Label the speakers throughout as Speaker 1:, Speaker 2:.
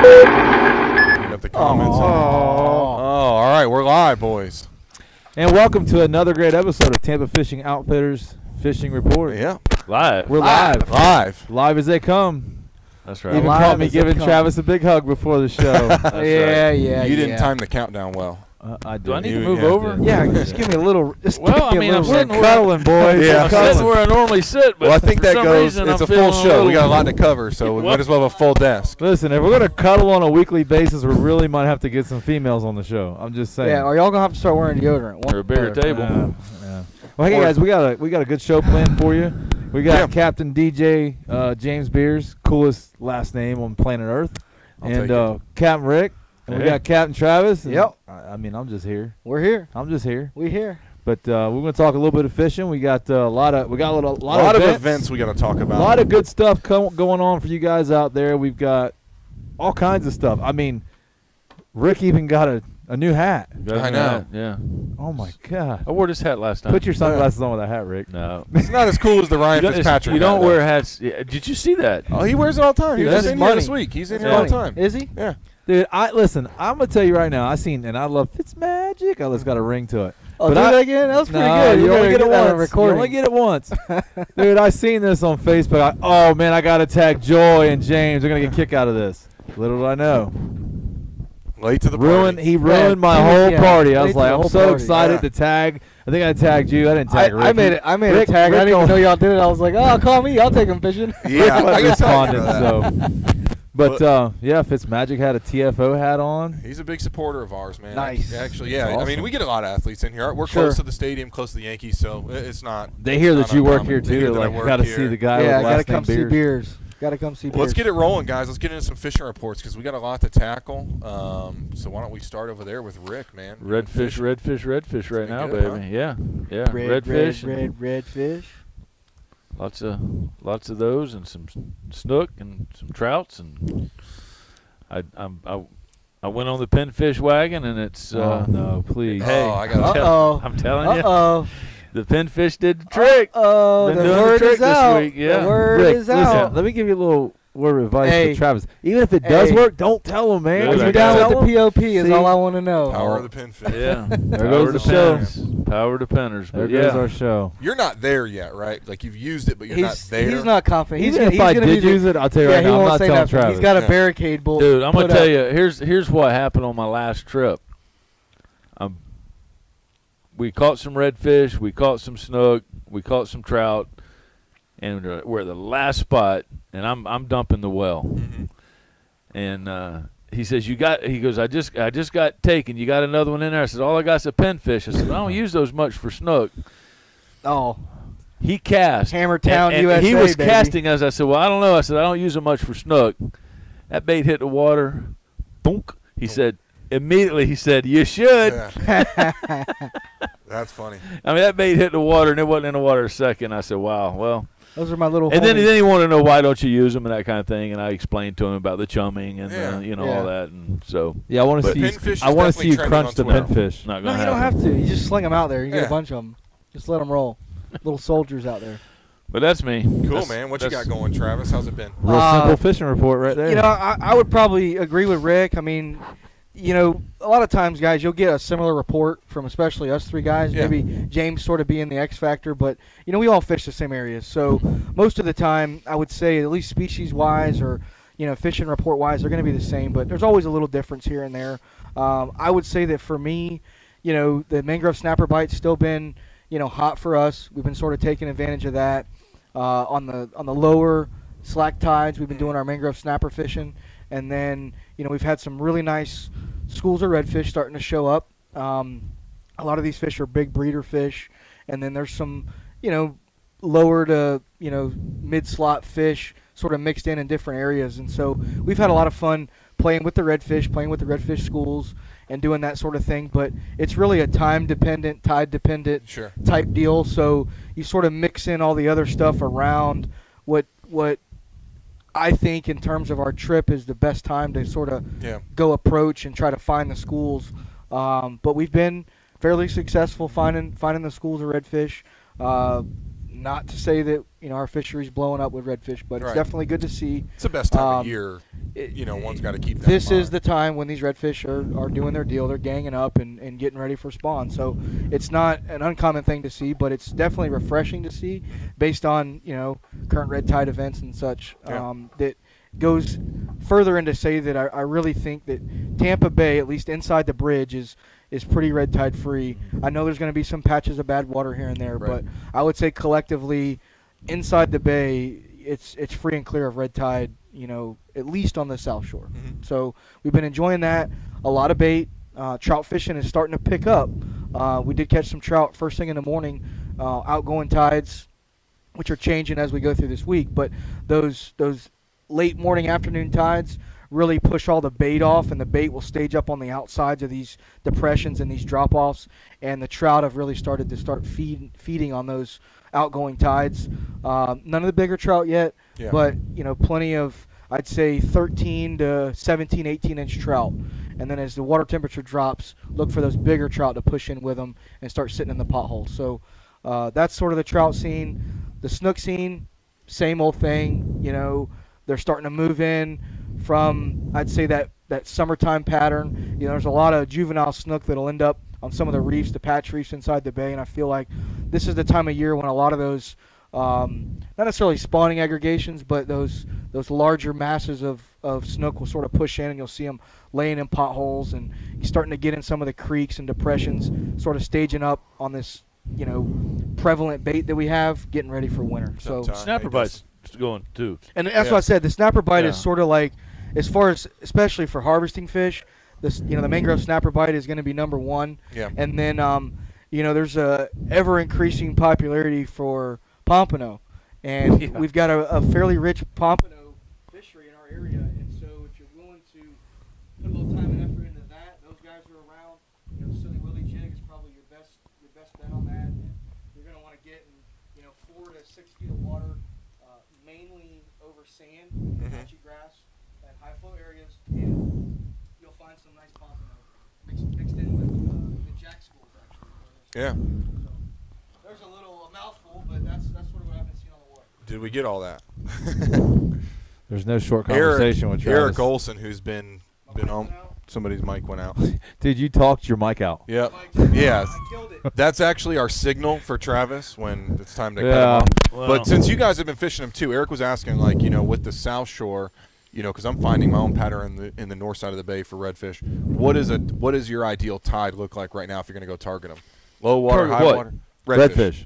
Speaker 1: Got the comments. All right, we're live, boys.
Speaker 2: And welcome to another great episode of Tampa Fishing Outfitters Fishing Report.
Speaker 1: Yeah,
Speaker 3: Live.
Speaker 2: We're live.
Speaker 1: live
Speaker 2: As they come.
Speaker 3: That's right.
Speaker 2: Even caught me giving Travis a big hug before the show.
Speaker 3: Yeah,
Speaker 1: You didn't time the countdown well.
Speaker 2: I
Speaker 3: Do I need
Speaker 2: did.
Speaker 3: to move over?
Speaker 2: Yeah, just give me a little. Just
Speaker 3: Well,
Speaker 2: give
Speaker 3: I
Speaker 2: me
Speaker 3: mean,
Speaker 2: a
Speaker 3: I'm
Speaker 2: little
Speaker 3: sitting
Speaker 2: cuddling, boys.
Speaker 1: Yeah.
Speaker 3: I'm sitting where I normally sit, but
Speaker 1: Well, I think
Speaker 3: for
Speaker 1: that
Speaker 3: some
Speaker 1: goes.
Speaker 3: reason,
Speaker 1: It's
Speaker 3: I'm
Speaker 1: a full
Speaker 3: feeling
Speaker 1: show. We got a lot to
Speaker 3: little-
Speaker 1: cover, so we might as well have a full desk.
Speaker 2: Listen, if we're gonna cuddle on a weekly basis, we really might have to get some females on the show. I'm just saying.
Speaker 4: Yeah, or y'all gonna have to start wearing deodorant.
Speaker 3: Or a bigger table.
Speaker 2: Yeah. Well, hey guys, we got a good show planned for you. We got Captain DJ James Beers, coolest last name on planet Earth,
Speaker 1: I'll take
Speaker 2: and Captain Rick, and we
Speaker 3: Hey.
Speaker 2: got Captain Travis. and
Speaker 4: Yep.
Speaker 2: I mean, I'm just here.
Speaker 4: We're here.
Speaker 2: I'm just here.
Speaker 4: We here.
Speaker 2: But we're going to talk a little bit of fishing. We got a lot of
Speaker 1: events we got to talk about.
Speaker 2: A lot of good stuff going on for you guys out there. We've got all kinds of stuff. I mean, Rick even got a new hat.
Speaker 1: I know.
Speaker 3: Yeah.
Speaker 2: Oh my God!
Speaker 3: I wore this hat last time.
Speaker 2: Put your sunglasses on with that hat, Rick.
Speaker 3: No.
Speaker 1: It's not as cool as the Ryan Fitzpatrick.
Speaker 3: You don't
Speaker 1: hat,
Speaker 3: wear
Speaker 1: though.
Speaker 3: hats. Yeah, did you see that?
Speaker 1: Oh, he wears it all the time. He was
Speaker 4: That's
Speaker 1: just in here
Speaker 4: money.
Speaker 1: this week. He's in here
Speaker 3: Yeah.
Speaker 1: all the time.
Speaker 4: Is he?
Speaker 1: Yeah.
Speaker 2: Dude, listen. I'm gonna tell you right now. And I love Fitzmagic. Oh, it's got a ring to it.
Speaker 4: Oh,
Speaker 2: But
Speaker 4: do
Speaker 2: I-
Speaker 4: that again? That was pretty
Speaker 2: No,
Speaker 4: good.
Speaker 2: you only
Speaker 4: gotta
Speaker 2: get it
Speaker 4: that on
Speaker 2: once. You
Speaker 4: recording.
Speaker 2: only get it once. Dude, I seen this on Facebook. Oh man, I gotta tag Joy and James. They're gonna get a kick out of this. Little did I know.
Speaker 1: Late to the party.
Speaker 2: He ruined my whole
Speaker 4: yeah,
Speaker 2: party. I
Speaker 4: late
Speaker 2: was
Speaker 4: to
Speaker 2: like,
Speaker 4: the
Speaker 2: I'm
Speaker 4: whole
Speaker 2: so
Speaker 4: party.
Speaker 2: excited
Speaker 1: Yeah.
Speaker 2: to tag. I think I tagged you. I didn't tag Rick.
Speaker 4: I made it. I made
Speaker 2: Rick-
Speaker 4: a tag.
Speaker 2: Rick
Speaker 4: I didn't even
Speaker 2: don't-
Speaker 4: know y'all did it. I was like, oh, call me. I'll take him fishing.
Speaker 1: Yeah, I
Speaker 2: Rick
Speaker 1: guess
Speaker 2: responded.
Speaker 1: that.
Speaker 2: But yeah, Fitzmagic had a TFO hat on.
Speaker 1: He's a big supporter of ours, man.
Speaker 4: Nice.
Speaker 1: Actually, yeah.
Speaker 2: That's
Speaker 1: I mean,
Speaker 2: awesome.
Speaker 1: we get a lot of athletes in here. We're
Speaker 4: Sure.
Speaker 1: close to the stadium, close to the Yankees, so it's not.
Speaker 2: They hear
Speaker 1: it's
Speaker 2: that
Speaker 1: not
Speaker 2: you work
Speaker 1: uncommon.
Speaker 2: here
Speaker 1: They
Speaker 2: too.
Speaker 1: hear
Speaker 2: They're
Speaker 1: that I
Speaker 2: like,
Speaker 1: work
Speaker 2: gotta
Speaker 1: here.
Speaker 2: see the guy
Speaker 4: Yeah, I
Speaker 2: with
Speaker 4: gotta
Speaker 2: last name
Speaker 4: come see
Speaker 2: Beers.
Speaker 4: beers. Gotta come see beers.
Speaker 1: Well, let's get it rolling, guys. Let's get into some fishing reports because we got a lot to tackle. So why don't we start over there with Rick, man?
Speaker 3: Redfish right
Speaker 1: been
Speaker 3: now,
Speaker 1: good,
Speaker 3: baby. Yeah. Yeah. Redfish.
Speaker 4: Redfish.
Speaker 3: Lots of those and some snook and some trouts and I went on the pinfish wagon and it's
Speaker 2: Oh no, please.
Speaker 3: Hey,
Speaker 1: Oh, I got
Speaker 3: I'm telling you,
Speaker 4: Uh-oh.
Speaker 3: the pinfish did the trick.
Speaker 4: Uh-oh.
Speaker 3: Been
Speaker 4: The
Speaker 3: doing the
Speaker 4: word
Speaker 3: trick
Speaker 4: is
Speaker 3: this
Speaker 4: out.
Speaker 3: week, yeah.
Speaker 4: The word
Speaker 2: Rick,
Speaker 4: is
Speaker 2: listen,
Speaker 4: out.
Speaker 2: let me give you a little word of advice
Speaker 4: Hey.
Speaker 2: for Travis. Even if it does
Speaker 4: Hey.
Speaker 2: work, don't tell him, man.
Speaker 3: Dude,
Speaker 4: Are
Speaker 3: I
Speaker 4: you
Speaker 3: got
Speaker 4: down
Speaker 3: it.
Speaker 4: with the POP is
Speaker 2: See?
Speaker 4: all I want to know.
Speaker 1: Power of the pinfish.
Speaker 3: Yeah.
Speaker 2: There
Speaker 3: Power
Speaker 2: goes
Speaker 3: to
Speaker 2: the show.
Speaker 3: pinners. Power to pinners.
Speaker 2: There
Speaker 3: But
Speaker 2: goes
Speaker 3: yeah.
Speaker 2: our show.
Speaker 1: You're not there yet, right? Like you've used it, but you're not there.
Speaker 4: He's not confident.
Speaker 2: Even if I
Speaker 4: gonna
Speaker 2: did
Speaker 4: be the-
Speaker 2: use it, I'll tell you
Speaker 4: yeah,
Speaker 2: right
Speaker 4: he
Speaker 2: now, I'm
Speaker 4: won't
Speaker 2: not
Speaker 4: say
Speaker 2: telling
Speaker 4: nothing.
Speaker 2: Travis.
Speaker 4: He's got a
Speaker 1: Yeah.
Speaker 4: barricade bull.
Speaker 3: Dude, I'm gonna
Speaker 4: put
Speaker 3: tell
Speaker 4: up.
Speaker 3: you. Here's what happened on my last trip. We caught some redfish. We caught some snook. We caught some trout, and we're at the last spot. And I'm dumping the well.
Speaker 1: Mhm.
Speaker 3: And he says, "You got?" He goes, "I just got taken. You got another one in there?" I said, "All I got's a pinfish." I said, "I don't use those much for snook."
Speaker 4: Oh,
Speaker 3: He cast.
Speaker 4: Hammertown,
Speaker 3: and
Speaker 4: USA,
Speaker 3: he was
Speaker 4: baby.
Speaker 3: casting us. I said, "Well, I don't know." I said, "I don't use them much for snook." That bait hit the water. Boonk. He said, immediately he said, you should.
Speaker 1: Yeah. That's funny.
Speaker 3: I mean, that bait hit the water, and it wasn't in the water a second. I said, wow, well.
Speaker 4: Those are my little.
Speaker 3: And then
Speaker 4: homies.
Speaker 3: he wanted to know why don't you use them and that kind of thing, and I explained to him about the chumming and
Speaker 1: Yeah.
Speaker 3: all that, and so
Speaker 2: Yeah, I want to
Speaker 3: But
Speaker 2: see.
Speaker 1: pinfish
Speaker 2: I
Speaker 1: is
Speaker 2: want to see you
Speaker 1: definitely
Speaker 2: crunch the
Speaker 1: trending on Twitter.
Speaker 2: pinfish.
Speaker 3: not
Speaker 4: No,
Speaker 3: gonna
Speaker 4: you don't
Speaker 3: happen.
Speaker 4: have to. You just sling them out there. You get
Speaker 1: Yeah.
Speaker 4: a bunch of them. Just let them roll. Little soldiers out there.
Speaker 3: But that's me.
Speaker 1: Cool,
Speaker 3: That's-
Speaker 1: man. What you
Speaker 3: that's-
Speaker 1: got going, Travis? How's it been?
Speaker 2: Real simple fishing report right there.
Speaker 4: You know, I would probably agree with Rick. I mean, you know, a lot of times, guys, you'll get a similar report from especially us three guys.
Speaker 1: Yeah.
Speaker 4: Maybe James sort of being the X factor, but you know, we all fish the same areas. So most of the time, I would say, at least species-wise or fishing report-wise, they're going to be the same. But there's always a little difference here and there. I would say that for me, the mangrove snapper bite's still been hot for us. We've been sort of taking advantage of that on the lower slack tides. We've been doing our mangrove snapper fishing. And then, we've had some really nice schools of redfish starting to show up. A lot of these fish are big breeder fish. And then there's some, lower to, mid-slot fish sort of mixed in different areas. And so we've had a lot of fun playing with the redfish schools and doing that sort of thing. But it's really a time-dependent, tide-dependent
Speaker 1: Sure.
Speaker 4: type deal. So you sort of mix in all the other stuff around what I think in terms of our trip is the best time to sort of
Speaker 1: Yeah.
Speaker 4: go approach and try to find the schools. But we've been fairly successful finding the schools of redfish. Not to say that our fishery's blowing up with redfish, but it's
Speaker 1: Right.
Speaker 4: definitely good to see.
Speaker 1: It's the best time of
Speaker 4: Um,
Speaker 1: year. One's got to keep that
Speaker 4: This
Speaker 1: in
Speaker 4: is
Speaker 1: mind.
Speaker 4: the time when these redfish are doing their deal. They're ganging up and getting ready for spawn. So it's not an uncommon thing to see, but it's definitely refreshing to see based on current red tide events and such.
Speaker 1: Yeah.
Speaker 4: That goes further into say that I really think that Tampa Bay, at least inside the bridge, is pretty red tide free. I know there's going to be some patches of bad water here and there,
Speaker 1: Right.
Speaker 4: but I would say collectively inside the bay, it's free and clear of red tide. At least on the South Shore.
Speaker 1: Mhm.
Speaker 4: So we've been enjoying that. A lot of bait. Trout fishing is starting to pick up. We did catch some trout first thing in the morning. Outgoing tides, which are changing as we go through this week, but those late morning, afternoon tides really push all the bait off, and the bait will stage up on the outsides of these depressions and these drop-offs, and the trout have really started to feeding on those outgoing tides. None of the bigger trout yet,
Speaker 1: Yeah.
Speaker 4: but plenty of, I'd say, 13 to 17, 18-inch trout. And then as the water temperature drops, look for those bigger trout to push in with them and start sitting in the potholes. So that's sort of the trout scene. The snook scene, same old thing. They're starting to move in from, I'd say, that summertime pattern. There's a lot of juvenile snook that'll end up on some of the reefs, the patch reefs inside the bay, and I feel like this is the time of year when a lot of those, not necessarily spawning aggregations, but those larger masses of snook will sort of push in, and you'll see them laying in potholes, and you're starting to get in some of the creeks and depressions, sort of staging up on this, prevalent bait that we have, getting ready for winter. So,
Speaker 1: Sometime.
Speaker 3: Snapper
Speaker 1: It
Speaker 3: bites going too.
Speaker 4: and that's
Speaker 1: Yeah.
Speaker 4: what I said. The snapper bite is
Speaker 3: Yeah.
Speaker 4: sort of like, as far as especially for harvesting fish, this the mangrove snapper bite is going to be number one.
Speaker 1: Yeah.
Speaker 4: And then there's a ever increasing popularity for pompano, and
Speaker 3: Yeah.
Speaker 4: we've got a fairly rich pompano fishery in our area. And so if you're willing to put a little time and effort into that, those guys are around. Silly Willie jig is probably your best bet on that. And you're going to want to get in 4 to 6 feet of water, mainly over sand, patchy grass, and high flow areas, and you'll find some nice pompano mixed in with the jack schools actually.
Speaker 1: Yeah.
Speaker 4: So there's a mouthful, but that's sort of what I've been seeing on the water.
Speaker 1: Did we get all that?
Speaker 2: There's no short conversation with Travis.
Speaker 1: Eric Olson, who's been home.
Speaker 4: Now,
Speaker 1: Somebody's mic went out.
Speaker 2: Dude, you talked your mic out.
Speaker 1: Yep.
Speaker 4: Mike,
Speaker 1: Yes.
Speaker 4: I killed it.
Speaker 1: That's actually our signal for Travis when it's time to cut him
Speaker 2: Yeah.
Speaker 1: off.
Speaker 3: Well,
Speaker 1: But since you guys have been fishing them too, Eric was asking, with the South Shore, because I'm finding my own pattern in the north side of the bay for redfish. What is your ideal tide look like right now if you're going to go target them? Low water,
Speaker 3: Target
Speaker 1: high
Speaker 3: what?
Speaker 1: water,
Speaker 2: Redfish.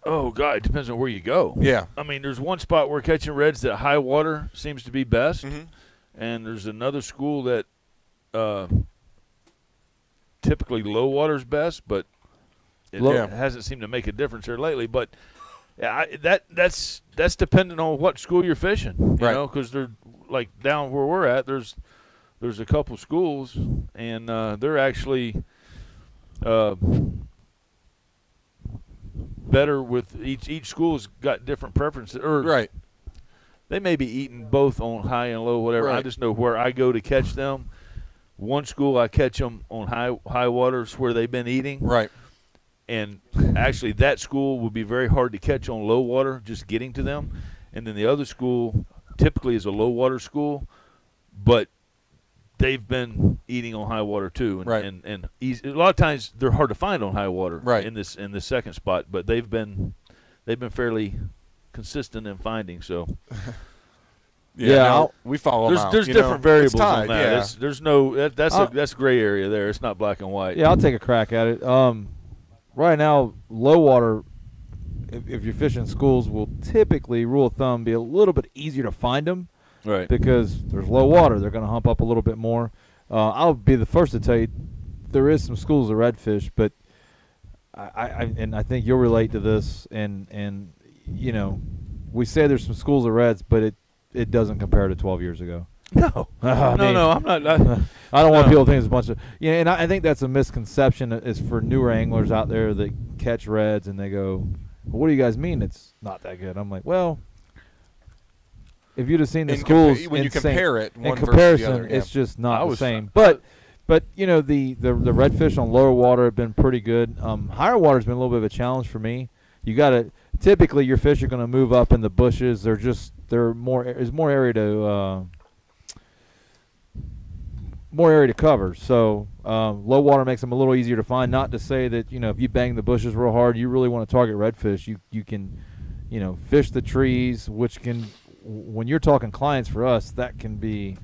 Speaker 3: oh God, it depends on where you go.
Speaker 1: Yeah.
Speaker 3: I mean, there's one spot where catching reds that high water seems to be best,
Speaker 1: Mhm.
Speaker 3: and there's another school that typically low water's best, but it
Speaker 1: Yeah.
Speaker 3: hasn't seemed to make a difference here lately. But Yeah, that's dependent on what school you're fishing, you
Speaker 1: Right.
Speaker 3: know, because they're like down where we're at. There's a couple schools, and they're actually better with each school's got different preferences. Or
Speaker 1: Right.
Speaker 3: they may be eating both on high and low, whatever. I
Speaker 1: Right.
Speaker 3: just know where I go to catch them. One school I catch them on high waters where they've been eating.
Speaker 1: Right.
Speaker 3: And actually, that school would be very hard to catch on low water, just getting to them. And then the other school typically is a low water school, but they've been eating on high water too. And,
Speaker 1: Right.
Speaker 3: and easy, a lot of times they're hard to find on high water.
Speaker 1: Right.
Speaker 3: In this second spot, but they've been fairly consistent in finding. So
Speaker 2: Yeah,
Speaker 1: no, we follow them out.
Speaker 3: there's
Speaker 1: you
Speaker 3: different
Speaker 1: know?
Speaker 3: variables
Speaker 1: It's tied,
Speaker 3: on that.
Speaker 1: Yeah.
Speaker 3: There's no that's a gray area there. It's not black and white.
Speaker 2: Yeah, I'll take a crack at it. Right now, low water, if you're fishing schools, will typically, rule of thumb, be a little bit easier to find them
Speaker 3: Right.
Speaker 2: because there's low water. They're going to hump up a little bit more. I'll be the first to tell you there is some schools of redfish, but I think you'll relate to this. And you know, we say there's some schools of reds, but it doesn't compare to 12 years ago.
Speaker 3: No.
Speaker 2: I mean,
Speaker 3: No, I'm not.
Speaker 2: I don't want
Speaker 3: No.
Speaker 2: people to think it's a bunch of and I think that's a misconception is for newer anglers out there that catch reds and they go, well, "What do you guys mean it's not that good?" I'm like, "Well, if you'd have seen the schools
Speaker 1: when you compare it,
Speaker 2: in
Speaker 1: one versus
Speaker 2: comparison,
Speaker 1: the other, yeah.
Speaker 2: it's just not
Speaker 3: I
Speaker 2: the
Speaker 3: was
Speaker 2: same." But you know the redfish on lower water have been pretty good. Higher water's been a little bit of a challenge for me. You got to typically your fish are going to move up in the bushes. There's more area to cover. So low water makes them a little easier to find. Not to say that, you know, if you bang the bushes real hard, you really want to target redfish. You can, you know, fish the trees, which can, when you're talking clients for us, that can be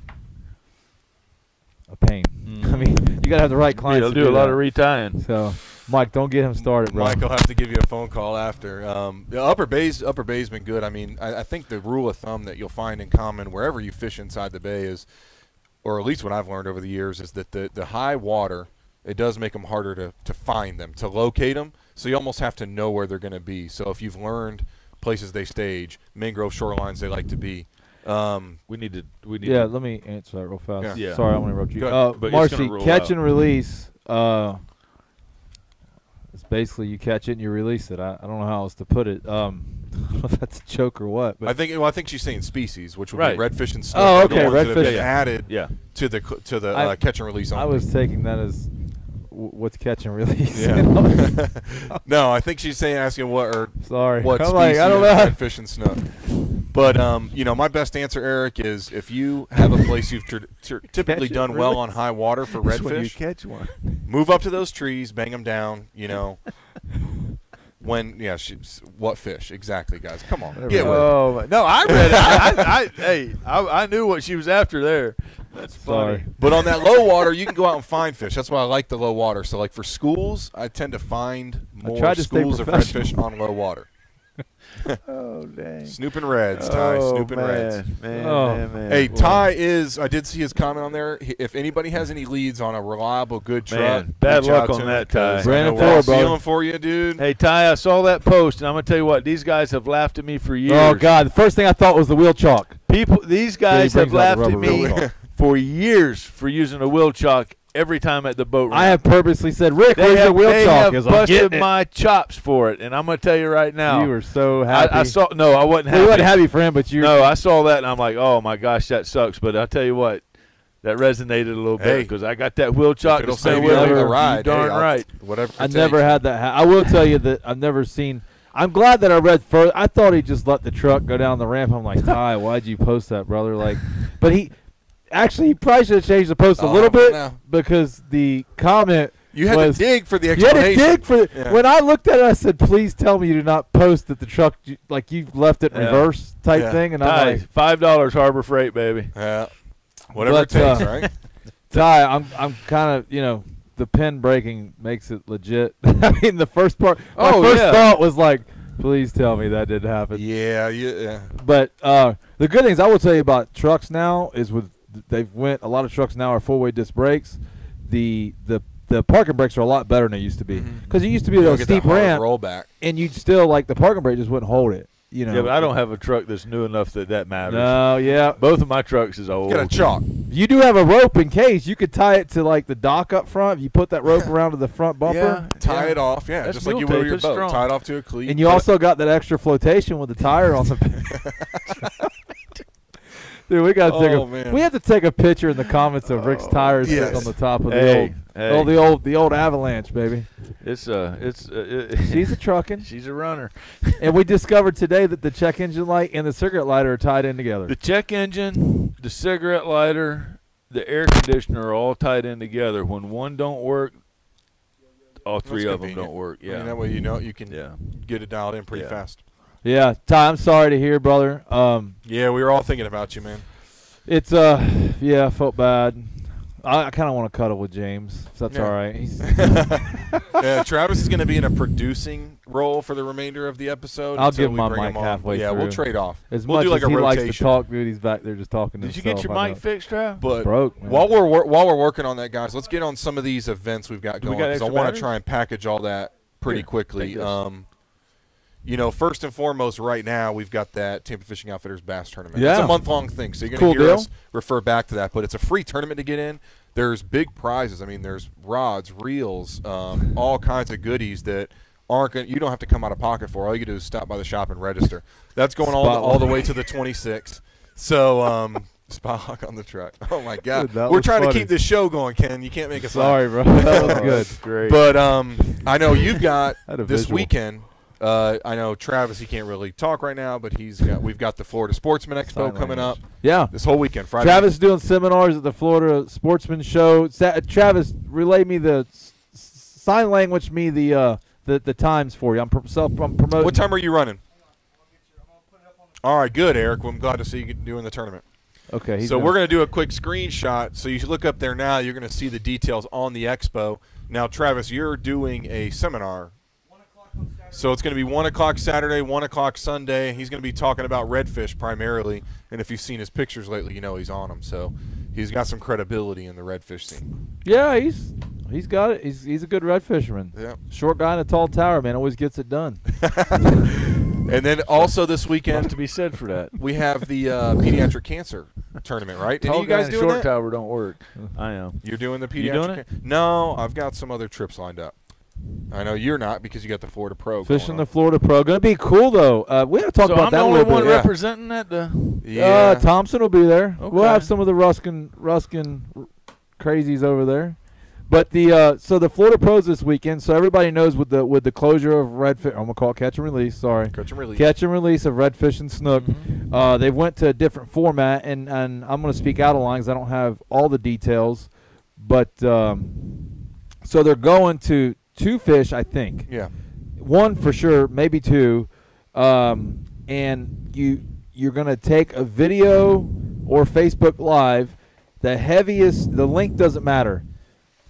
Speaker 2: a pain. I mean, you got to have the right clients.
Speaker 3: He'll
Speaker 2: to
Speaker 3: do a lot
Speaker 2: that.
Speaker 3: of retying.
Speaker 2: So, Mike, don't get him started, bro.
Speaker 1: Mike will have to give you a phone call after. The Upper Bay's been good. I mean, I think the rule of thumb that you'll find in common wherever you fish inside the bay is, or at least what I've learned over the years, is that the high water, it does make them harder to find them, to locate them. So you almost have to know where they're going to be. So if you've learned places they stage, mangrove shorelines they like to be.
Speaker 3: We need to.
Speaker 2: Yeah, let me answer that real fast.
Speaker 3: Yeah.
Speaker 2: Sorry, I want to interrupt you.
Speaker 1: Go ahead.
Speaker 3: But it's
Speaker 2: Marcy,
Speaker 3: gonna roll
Speaker 2: catch
Speaker 3: out.
Speaker 2: and release. It's basically you catch it and you release it. I don't know how else to put it. I don't know if that's a joke or what. But
Speaker 1: I think she's saying species, which would
Speaker 3: Right.
Speaker 1: be redfish and snook.
Speaker 2: Oh,
Speaker 1: are the
Speaker 2: okay,
Speaker 1: ones that have
Speaker 2: redfish.
Speaker 1: been
Speaker 3: Yeah.
Speaker 1: added
Speaker 3: Yeah.
Speaker 1: to the catch and release.
Speaker 2: I
Speaker 1: only.
Speaker 2: was taking that as what's catch and release.
Speaker 1: Yeah.
Speaker 2: You know?
Speaker 1: No, I think she's asking what
Speaker 2: Sorry.
Speaker 1: what
Speaker 2: I'm
Speaker 1: species
Speaker 2: like, I don't
Speaker 1: of
Speaker 2: know.
Speaker 1: redfish and snook. But you know, my best answer, Eric, is if you have a place you've typically
Speaker 2: Catch it,
Speaker 1: done well
Speaker 2: really?
Speaker 1: on high water for
Speaker 2: That's when you
Speaker 1: redfish,
Speaker 2: catch one.
Speaker 1: move up to those trees, bang them down. You know, what fish exactly, guys? Come on, get with it.
Speaker 3: Oh no, I read it. I knew what she was after there. That's funny.
Speaker 2: Sorry.
Speaker 1: But on that low water, you can go out and find fish. That's why I like the low water. So, like for schools, I tend to find more
Speaker 2: tried to stay
Speaker 1: schools of
Speaker 2: professional.
Speaker 1: redfish on low water.
Speaker 3: Oh dang.
Speaker 1: Snooping reds, Ty. Snooping reds.
Speaker 3: Man,
Speaker 2: Oh.
Speaker 3: man.
Speaker 1: Hey, Ty I did see his comment on there. If anybody has any leads on a reliable, good truck,
Speaker 3: Man, bad
Speaker 1: reach
Speaker 3: luck
Speaker 1: out
Speaker 3: on
Speaker 1: to
Speaker 3: that,
Speaker 1: him, 'cause
Speaker 3: Ty.
Speaker 1: I know
Speaker 2: Brandon
Speaker 1: we're all
Speaker 2: Ford, brother.
Speaker 1: feeling for you, dude.
Speaker 3: Hey Ty, I saw that post, and I'm gonna tell you what. These guys have laughed at me for years.
Speaker 2: Oh God! The first thing I thought was the wheel chalk.
Speaker 3: These guys
Speaker 2: Yeah, he
Speaker 3: have
Speaker 2: brings out
Speaker 3: laughed
Speaker 2: the
Speaker 3: at
Speaker 2: rubber
Speaker 3: me
Speaker 2: wheel chalk.
Speaker 3: for years for using a wheel chalk every time at the boat ramp.
Speaker 2: I have purposely said, Rick,
Speaker 3: They
Speaker 2: where's your
Speaker 3: have,
Speaker 2: wheel
Speaker 3: they
Speaker 2: chalk?
Speaker 3: have
Speaker 2: Because I'm
Speaker 3: busted
Speaker 2: getting it.
Speaker 3: my chops for it, and I'm gonna tell you right now.
Speaker 2: You were so happy.
Speaker 3: I saw. No, I wasn't
Speaker 2: We
Speaker 3: happy.
Speaker 2: wasn't happy for him, but you.
Speaker 3: No, I saw that, and I'm like, oh my gosh, that sucks. But I'll tell you what, that resonated a little
Speaker 1: Hey,
Speaker 3: bit because I got that wheel chalk.
Speaker 1: It'll
Speaker 3: to stay
Speaker 1: save
Speaker 3: with
Speaker 1: you
Speaker 3: me.
Speaker 1: a
Speaker 3: You
Speaker 1: ride.
Speaker 3: darn
Speaker 1: Hey,
Speaker 3: right.
Speaker 1: Whatever.
Speaker 2: I
Speaker 1: it
Speaker 2: never
Speaker 1: takes.
Speaker 2: had that. I will tell you that I've never seen. I'm glad that I read further. I thought he just let the truck go down the ramp. I'm like, Ty, why'd you post that, brother? Like, but he probably should have changed the post a little bit
Speaker 1: no.
Speaker 2: because the comment
Speaker 1: You had
Speaker 2: was,
Speaker 1: to dig for the
Speaker 2: you had to
Speaker 1: explanation.
Speaker 2: dig for the,
Speaker 1: Yeah.
Speaker 2: when I looked at it, I said, please tell me you did not post that the truck like you've left it in
Speaker 3: Yeah.
Speaker 2: reverse type
Speaker 1: Yeah.
Speaker 2: thing, and I'm
Speaker 3: Ty,
Speaker 2: like,
Speaker 3: $5 Harbor Freight, baby.
Speaker 1: Yeah. Whatever
Speaker 2: But,
Speaker 1: it takes, right?
Speaker 2: Ty, I'm kind of the pin breaking makes it legit. I mean, the first part, my
Speaker 3: Oh,
Speaker 2: first
Speaker 3: yeah.
Speaker 2: thought was like, please tell me that didn't happen.
Speaker 1: Yeah.
Speaker 2: But the good things I will tell you about trucks now is a lot of trucks now are 4-way disc brakes. The the parking brakes are a lot better than they used to be. Because it used to be
Speaker 1: You don't
Speaker 2: those
Speaker 1: get that
Speaker 2: steep
Speaker 1: hard
Speaker 2: ramp,
Speaker 1: rollback.
Speaker 2: and you'd still like the parking brake just wouldn't hold it. You know.
Speaker 3: Yeah, but I don't have a truck that's new enough that matters.
Speaker 2: No, yeah.
Speaker 3: Both of my trucks is old.
Speaker 1: Get a chalk.
Speaker 2: You do have a rope in case. You could tie it to like the dock up front. You put that rope around to the front bumper.
Speaker 3: Yeah,
Speaker 1: Tie
Speaker 3: yeah.
Speaker 1: it off. Yeah,
Speaker 3: That's
Speaker 1: just like you
Speaker 3: mule
Speaker 1: would with
Speaker 3: tape.
Speaker 1: your
Speaker 3: It's
Speaker 1: boat.
Speaker 3: strong.
Speaker 1: Tie it off to a cleat.
Speaker 2: And you also got that extra flotation with the tire on the. Dude, we got to take
Speaker 1: Oh,
Speaker 2: a.
Speaker 1: man.
Speaker 2: We have to take a picture in the comments of Rick's tires
Speaker 1: yes.
Speaker 2: sitting on the top of
Speaker 3: Hey,
Speaker 2: the old Avalanche, baby.
Speaker 3: It's
Speaker 2: She's a trucking.
Speaker 3: she's a runner.
Speaker 2: And we discovered today that the check engine light and the cigarette lighter are tied in together.
Speaker 3: The check engine, the cigarette lighter, the air conditioner are all tied in together. When one don't work, all three
Speaker 1: That's
Speaker 3: of them
Speaker 1: convenient.
Speaker 3: don't work.
Speaker 1: I
Speaker 3: Yeah,
Speaker 1: mean, that way you know you can
Speaker 3: yeah.
Speaker 1: get it dialed in pretty
Speaker 3: Yeah.
Speaker 1: fast.
Speaker 2: Yeah, Ty, I'm sorry to hear, brother.
Speaker 1: Yeah, we were all thinking about you, man.
Speaker 2: It's yeah, I felt bad. I kind of want to cuddle with James. So that's
Speaker 1: Yeah.
Speaker 2: all right. He's,
Speaker 1: Yeah, Travis is going to be in a producing role for the remainder of the episode.
Speaker 2: I'll
Speaker 1: until
Speaker 2: give him
Speaker 1: we
Speaker 2: my
Speaker 1: bring
Speaker 2: mic
Speaker 1: him on.
Speaker 2: halfway
Speaker 1: Yeah, we'll
Speaker 2: through.
Speaker 1: trade off.
Speaker 2: as
Speaker 1: We'll
Speaker 2: much
Speaker 1: do like
Speaker 2: as
Speaker 1: a
Speaker 2: he likes to
Speaker 1: rotation.
Speaker 2: talk, dude, he's back there just talking to
Speaker 3: Did you get
Speaker 2: himself,
Speaker 3: your
Speaker 2: I
Speaker 3: mic
Speaker 2: know.
Speaker 3: fixed, Trav?
Speaker 1: But
Speaker 2: Broke, man.
Speaker 1: while we're working on that, guys, let's get on some of these events we've got
Speaker 3: Do we
Speaker 1: going
Speaker 3: got
Speaker 1: because I
Speaker 3: extra
Speaker 1: want to
Speaker 3: batteries?
Speaker 1: try and package all that pretty
Speaker 3: Here,
Speaker 1: quickly.
Speaker 3: take this.
Speaker 1: You know, first and foremost, right now we've got that Tampa Fishing Outfitters Bass Tournament.
Speaker 2: Yeah.
Speaker 1: It's a month-long thing, so you're going
Speaker 2: Cool
Speaker 1: to hear
Speaker 2: deal.
Speaker 1: us refer back to that. But it's a free tournament to get in. There's big prizes. I mean, there's rods, reels, all kinds of goodies that aren't going. You don't have to come out of pocket for. All you can do is stop by the shop and register. That's going all the way to the 26th. So. Spot lock on the truck. Oh my God!
Speaker 2: Dude, that
Speaker 1: We're
Speaker 2: was
Speaker 1: trying to
Speaker 2: funny.
Speaker 1: keep this show going, Ken. You can't make us laugh.
Speaker 2: Sorry, bro. That was good.
Speaker 3: Great.
Speaker 1: But I know you've got
Speaker 2: Had a
Speaker 1: this
Speaker 2: visual.
Speaker 1: weekend. I know Travis. He can't really talk right now, but we've got the Florida Sportsman Expo
Speaker 2: Sign
Speaker 1: coming up
Speaker 2: language. Yeah.
Speaker 1: this whole weekend. Friday.
Speaker 2: Travis is doing seminars at the Florida Sportsman Show. Travis, relay me sign language me the times for you. I'm promoting.
Speaker 1: What time are you running? All right, good, Eric. Well, I'm glad to see you doing the tournament.
Speaker 2: Okay.
Speaker 1: So we're going to do a quick screenshot. So you should look up there now. You're going to see the details on the expo. Now, Travis, you're doing a seminar. So it's going to be 1 o'clock Saturday, 1 o'clock Sunday. He's going to be talking about redfish primarily. And if you've seen his pictures lately, you know he's on them. So he's got some credibility in the redfish scene.
Speaker 2: Yeah, he's got it. He's a good red fisherman.
Speaker 1: Yeah.
Speaker 2: Short guy in a tall tower, man, always gets it done.
Speaker 1: And then also this
Speaker 3: Lots
Speaker 1: weekend,
Speaker 3: to be said for that.
Speaker 1: we have the pediatric cancer tournament, right? Any
Speaker 3: Tall
Speaker 1: of you guys
Speaker 3: guy in
Speaker 1: doing
Speaker 3: short
Speaker 1: that?
Speaker 3: tower don't work. I am.
Speaker 1: You're doing the pediatric?
Speaker 3: You doing it?
Speaker 1: No, I've got some other trips lined up. I know you're not because you got the Florida Pro.
Speaker 2: Fishing
Speaker 1: going
Speaker 2: the
Speaker 1: on.
Speaker 2: Florida Pro. Going to be cool, though. We have to talk
Speaker 3: So
Speaker 2: about
Speaker 3: I'm
Speaker 2: that
Speaker 3: the
Speaker 2: a
Speaker 3: only
Speaker 2: little
Speaker 3: one
Speaker 2: bit.
Speaker 1: Yeah.
Speaker 3: representing that.
Speaker 1: Yeah.
Speaker 2: Thompson will be there. We'll
Speaker 3: Okay.
Speaker 2: have some of the Ruskin crazies over there. But so the Florida Pros this weekend. So everybody knows with the closure of redfish, I'm gonna call it catch and release. Sorry,
Speaker 1: Catch and release.
Speaker 2: catch and release of redfish and snook.
Speaker 3: Mm-hmm.
Speaker 2: They went to a different format, and I'm gonna speak out of line because I don't have all the details. But so they're going to 2 fish, I think.
Speaker 1: Yeah.
Speaker 2: 1 for sure, maybe 2, and you're gonna take a video or Facebook Live. The length doesn't matter.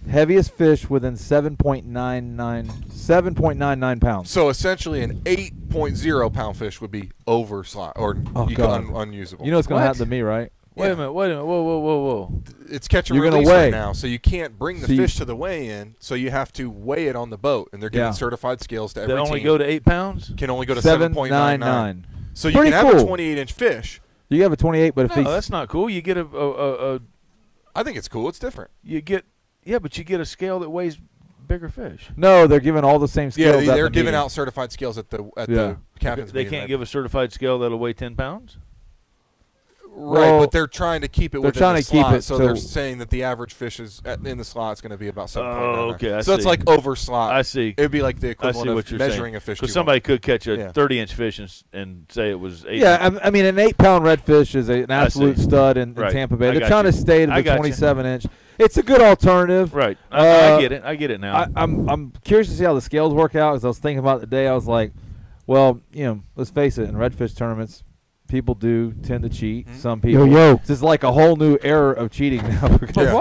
Speaker 2: Heaviest fish within 7.99 pounds.
Speaker 1: So essentially, an 8.0 pound fish would be over slot or
Speaker 2: God.
Speaker 1: unusable.
Speaker 2: You know what's gonna
Speaker 3: What?
Speaker 2: happen to me, right?
Speaker 3: Wait
Speaker 1: Yeah.
Speaker 3: a minute. Whoa.
Speaker 1: It's catch and
Speaker 2: You're gonna
Speaker 1: release
Speaker 2: weigh.
Speaker 1: right now, so you can't bring the
Speaker 2: So you-
Speaker 1: fish to the weigh-in. So you have to weigh it on the boat, and they're giving
Speaker 2: Yeah.
Speaker 1: certified scales to
Speaker 3: They
Speaker 1: every
Speaker 3: only
Speaker 1: team.
Speaker 3: go to 8 pounds.
Speaker 1: Can only go to 7.99.
Speaker 2: 7.99.
Speaker 1: So you
Speaker 2: Pretty
Speaker 1: can have
Speaker 2: cool.
Speaker 1: a 28-inch fish.
Speaker 2: You have a 28, but if
Speaker 3: No,
Speaker 2: he's
Speaker 3: that's not cool. You get
Speaker 1: I think it's cool. It's different.
Speaker 3: but you get a scale that weighs bigger fish.
Speaker 2: no, they're giving all the same
Speaker 1: Yeah,
Speaker 2: scales. at
Speaker 1: they're
Speaker 2: the
Speaker 1: giving
Speaker 2: meeting.
Speaker 1: out certified scales at the
Speaker 2: Yeah.
Speaker 1: captain's
Speaker 3: They
Speaker 1: meeting,
Speaker 3: can't
Speaker 1: right?
Speaker 3: give a certified scale that'll weigh 10 pounds.
Speaker 1: Right,
Speaker 2: Well,
Speaker 1: but they're trying to keep it
Speaker 2: they're
Speaker 1: within
Speaker 2: trying
Speaker 1: the
Speaker 2: to keep
Speaker 1: slot,
Speaker 2: it
Speaker 1: so they're
Speaker 2: so-
Speaker 1: saying that the average fish is in the slot is going to be about 7.99.
Speaker 3: Oh, okay, I
Speaker 1: so it's
Speaker 3: see.
Speaker 1: like over slot.
Speaker 3: I see.
Speaker 1: It'd be like the
Speaker 3: I
Speaker 1: equivalent
Speaker 3: see what
Speaker 1: of
Speaker 3: you're
Speaker 1: measuring
Speaker 3: saying.
Speaker 1: a fish.
Speaker 3: Because
Speaker 1: too
Speaker 3: somebody could catch a
Speaker 1: Yeah.
Speaker 3: 30-inch fish and say it was 8.
Speaker 2: Yeah, I mean, an 8-pound redfish is an absolute
Speaker 3: see.
Speaker 2: stud in
Speaker 3: Right.
Speaker 2: Tampa Bay.
Speaker 3: I
Speaker 2: They're
Speaker 3: got
Speaker 2: trying
Speaker 3: you.
Speaker 2: to stay to
Speaker 3: I
Speaker 2: the
Speaker 3: got you.
Speaker 2: 27-inch. It's a good alternative.
Speaker 3: Right.
Speaker 2: Uh,
Speaker 3: I get it. I get it now.
Speaker 2: I'm curious to see how the scales work out because I was thinking about it today. I was like, well, let's face it, in redfish tournaments, people do tend to cheat.
Speaker 1: Mhm.
Speaker 2: Some people. This is like a whole new era of cheating now.
Speaker 3: But
Speaker 1: Yeah.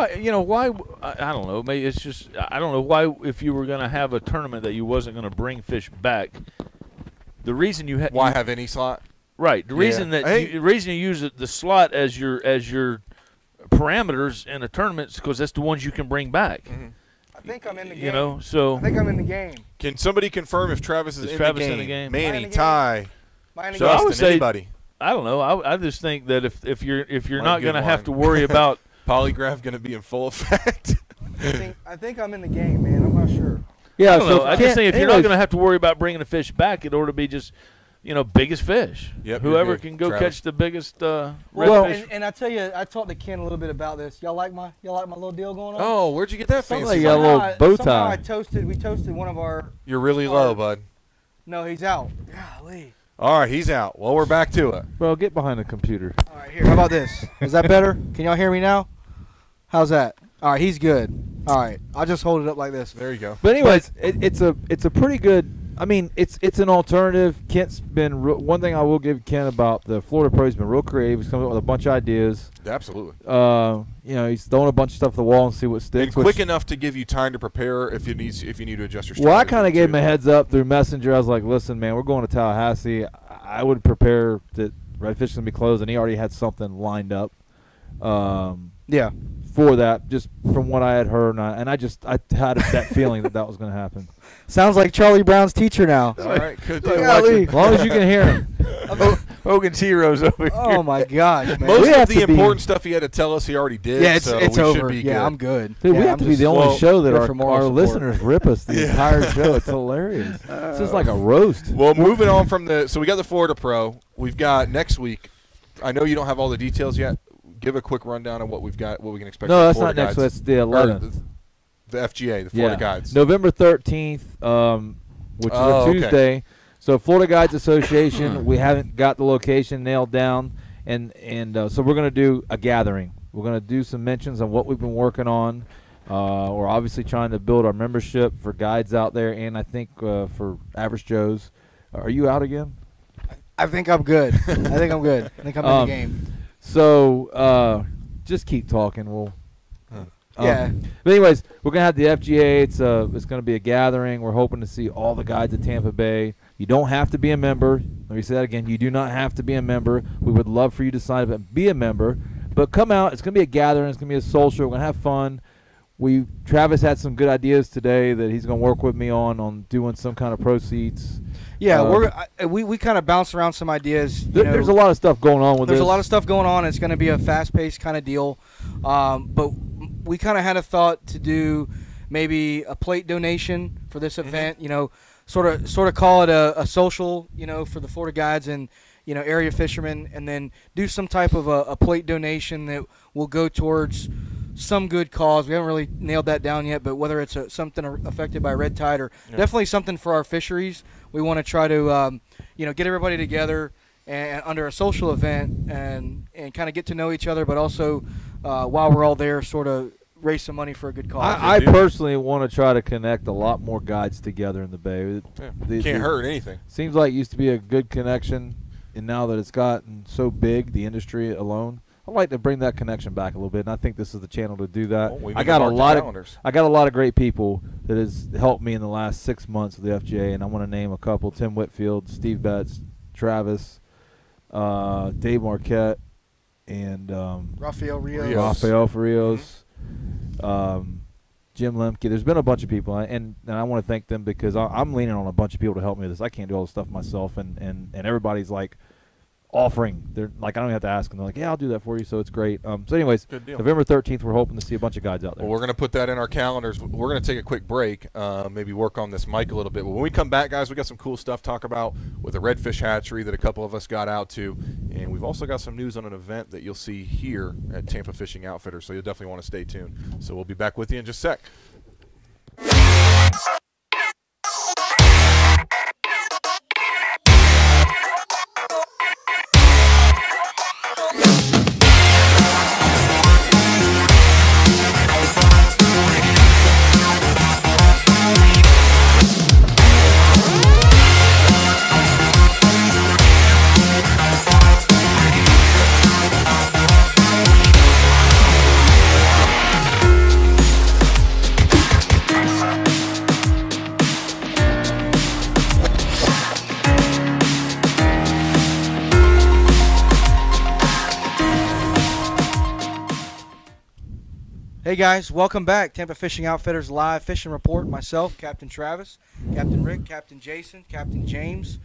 Speaker 3: why? I don't know. Maybe it's just I don't know why. If you were going to have a tournament that you wasn't going to bring fish back, the reason you had
Speaker 1: Why have any slot?
Speaker 3: right? The
Speaker 1: Yeah.
Speaker 3: reason that
Speaker 1: Hey.
Speaker 3: the reason you use the slot as your parameters in a tournament is because that's the ones you can bring back.
Speaker 1: Mhm.
Speaker 4: I think I'm in the game.
Speaker 3: You know, so
Speaker 4: I think I'm in the game.
Speaker 1: Can somebody confirm if Travis is,
Speaker 3: Travis
Speaker 1: in,
Speaker 3: in
Speaker 1: the
Speaker 3: the game?
Speaker 1: Manny,
Speaker 4: Am I in the game?
Speaker 1: Ty,
Speaker 4: Am I in the
Speaker 3: So
Speaker 4: game?
Speaker 3: I would
Speaker 1: Justin,
Speaker 3: say-
Speaker 1: anybody.
Speaker 3: I don't know. I just think that if you're
Speaker 1: One
Speaker 3: not
Speaker 1: good
Speaker 3: going to have
Speaker 1: line.
Speaker 3: to worry about
Speaker 1: Polygraph going to be in full effect.
Speaker 4: I think I'm in the game, man. I'm not sure.
Speaker 2: Yeah,
Speaker 3: I don't know. I just think if you're not
Speaker 2: anyways,
Speaker 3: going to have to worry about bringing a fish back, it ought to be just, biggest fish.
Speaker 1: Yep, you're
Speaker 3: Whoever
Speaker 1: good,
Speaker 3: can go
Speaker 1: Travis.
Speaker 3: catch the biggest
Speaker 4: Well,
Speaker 3: redfish.
Speaker 4: and I tell you, I talked to Ken a little bit about this. Y'all like my little deal going on?
Speaker 1: Oh, where'd you get that
Speaker 2: Sounds
Speaker 1: fancy?
Speaker 2: like you got a
Speaker 1: one?
Speaker 2: little bow
Speaker 4: Somehow
Speaker 2: tie.
Speaker 4: we toasted one of our.
Speaker 1: You're really low, bud.
Speaker 4: No, he's out. Golly.
Speaker 1: All right, he's out. Well, we're back to it.
Speaker 2: Bro, get behind the computer.
Speaker 4: All right, here. How about this? Is that better? Can y'all hear me now? How's that? All right, he's good. All right, I'll just hold it up like this.
Speaker 1: There you go.
Speaker 2: But anyways, it's a pretty good. I mean, it's an alternative. Kent's been one thing I will give Ken about the Florida Pro. He's been real creative. He's coming up with a bunch of ideas.
Speaker 1: Absolutely.
Speaker 2: He's throwing a bunch of stuff at the wall and see what
Speaker 1: And
Speaker 2: sticks.
Speaker 1: quick enough to give you time to prepare if you need to adjust your strategy.
Speaker 2: Well, I kind of gave him
Speaker 1: too.
Speaker 2: a heads up through Messenger. I was like, "Listen, man, we're going to Tallahassee. I would prepare that Redfish is gonna be closed," and he already had something lined up.
Speaker 4: Yeah.
Speaker 2: For that, just from what I had heard, and I had that feeling that was going to happen.
Speaker 4: Sounds like Charlie Brown's teacher now.
Speaker 1: All right, good deal.
Speaker 4: Golly.
Speaker 2: As long as you can hear him.
Speaker 3: Hogan's Heroes over here.
Speaker 4: Oh my gosh, man.
Speaker 1: Most
Speaker 2: We
Speaker 1: of
Speaker 2: have
Speaker 1: the
Speaker 2: to be-
Speaker 1: important stuff he had to tell us, he already did.
Speaker 4: Yeah,
Speaker 1: so
Speaker 4: it's
Speaker 1: we
Speaker 4: over.
Speaker 1: Should be
Speaker 4: Yeah,
Speaker 1: good.
Speaker 4: I'm good.
Speaker 2: Dude,
Speaker 4: yeah,
Speaker 2: we have
Speaker 4: I'm
Speaker 2: to be
Speaker 4: just-
Speaker 2: the only
Speaker 1: well,
Speaker 2: show that
Speaker 4: good for moral
Speaker 2: our
Speaker 4: support.
Speaker 2: listeners rip us the entire show. It's hilarious. It's just like a roast.
Speaker 1: Well, moving on from so we got the Florida Pro. We've got next week. I know you don't have all the details yet. Give a quick rundown of what we've got, what we can expect.
Speaker 2: No,
Speaker 1: from
Speaker 2: that's not
Speaker 1: Florida
Speaker 2: next week.
Speaker 1: Guides.
Speaker 2: That's the
Speaker 1: Or
Speaker 2: 11th.
Speaker 1: The FGA, the Florida
Speaker 2: Yeah.
Speaker 1: Guides.
Speaker 2: November 13th, which is
Speaker 1: Oh,
Speaker 2: a
Speaker 1: okay.
Speaker 2: Tuesday. So Florida Guides Association, we haven't got the location nailed down, and so we're going to do a gathering. We're going to do some mentions on what we've been working on. We're obviously trying to build our membership for guides out there, and I think for average Joes. Are you out again?
Speaker 4: I think I'm good. I think I'm good. I think I'm in the game.
Speaker 2: So just keep talking. We'll.
Speaker 4: Yeah.
Speaker 2: But anyways, we're gonna have the FGA. It's gonna be a gathering. We're hoping to see all the guides at Tampa Bay. You don't have to be a member. Let me say that again. You do not have to be a member. We would love for you to sign up and be a member. But come out. It's gonna be a gathering. It's gonna be a social. We're gonna have fun. Travis had some good ideas today that he's gonna work with me on doing some kind of proceeds.
Speaker 4: Yeah, we kind of bounced around some ideas.
Speaker 2: There's a lot of stuff going on with
Speaker 4: There's
Speaker 2: this.
Speaker 4: a lot of stuff going on. It's going to be a fast-paced kind of deal. But we kind of had a thought to do maybe a plate donation for this event. Sort of call it a social. For the Florida Guides and area fishermen, and then do some type of a plate donation that will go towards some good cause. We haven't really nailed that down yet, but whether it's something affected by red tide or definitely something for our fisheries, we want to try to get everybody together and under a social event and kind of get to know each other, but also while we're all there, sort of raise some money for a good cause.
Speaker 2: I personally want to try to connect a lot more guides together in the Bay.
Speaker 1: Can't hurt anything.
Speaker 2: Seems like it used to be a good connection, and now that it's gotten so big, the industry alone, I'd like to bring that connection back a little bit, and I think this is the channel to do that.
Speaker 1: Well, we
Speaker 2: I
Speaker 1: need
Speaker 2: got
Speaker 1: to
Speaker 2: a
Speaker 1: mark the
Speaker 2: lot
Speaker 1: calendars.
Speaker 2: I got a lot of great people that has helped me in the last 6 months with the FGA, and I want to name a couple: Tim Whitfield, Steve Betts, Travis, Dave Marquette, and
Speaker 4: Rafael Rios.
Speaker 1: Rios.
Speaker 2: Rafael Farios, Jim Lemke. There's been a bunch of people, and I want to thank them because I'm leaning on a bunch of people to help me with this. I can't do all this stuff myself, and everybody's like offering. They're like, I don't have to ask them. They're like, yeah, I'll do that for you. So it's great. So anyways,
Speaker 1: Good deal.
Speaker 2: November 13th, we're hoping to see a bunch of guides out there.
Speaker 1: Well, we're going to put that in our calendars. We're going to take a quick break, maybe work on this mic a little bit. But when we come back, guys, we got some cool stuff to talk about with a redfish hatchery that a couple of us got out to. And we've also got some news on an event that you'll see here at Tampa Fishing Outfitters. So you'll definitely want to stay tuned. So we'll be back with you in just a sec.
Speaker 4: Hey guys, welcome back. Tampa Fishing Outfitters live fishing report. Myself, Captain Travis, Captain Rick, Captain Jason, Captain James.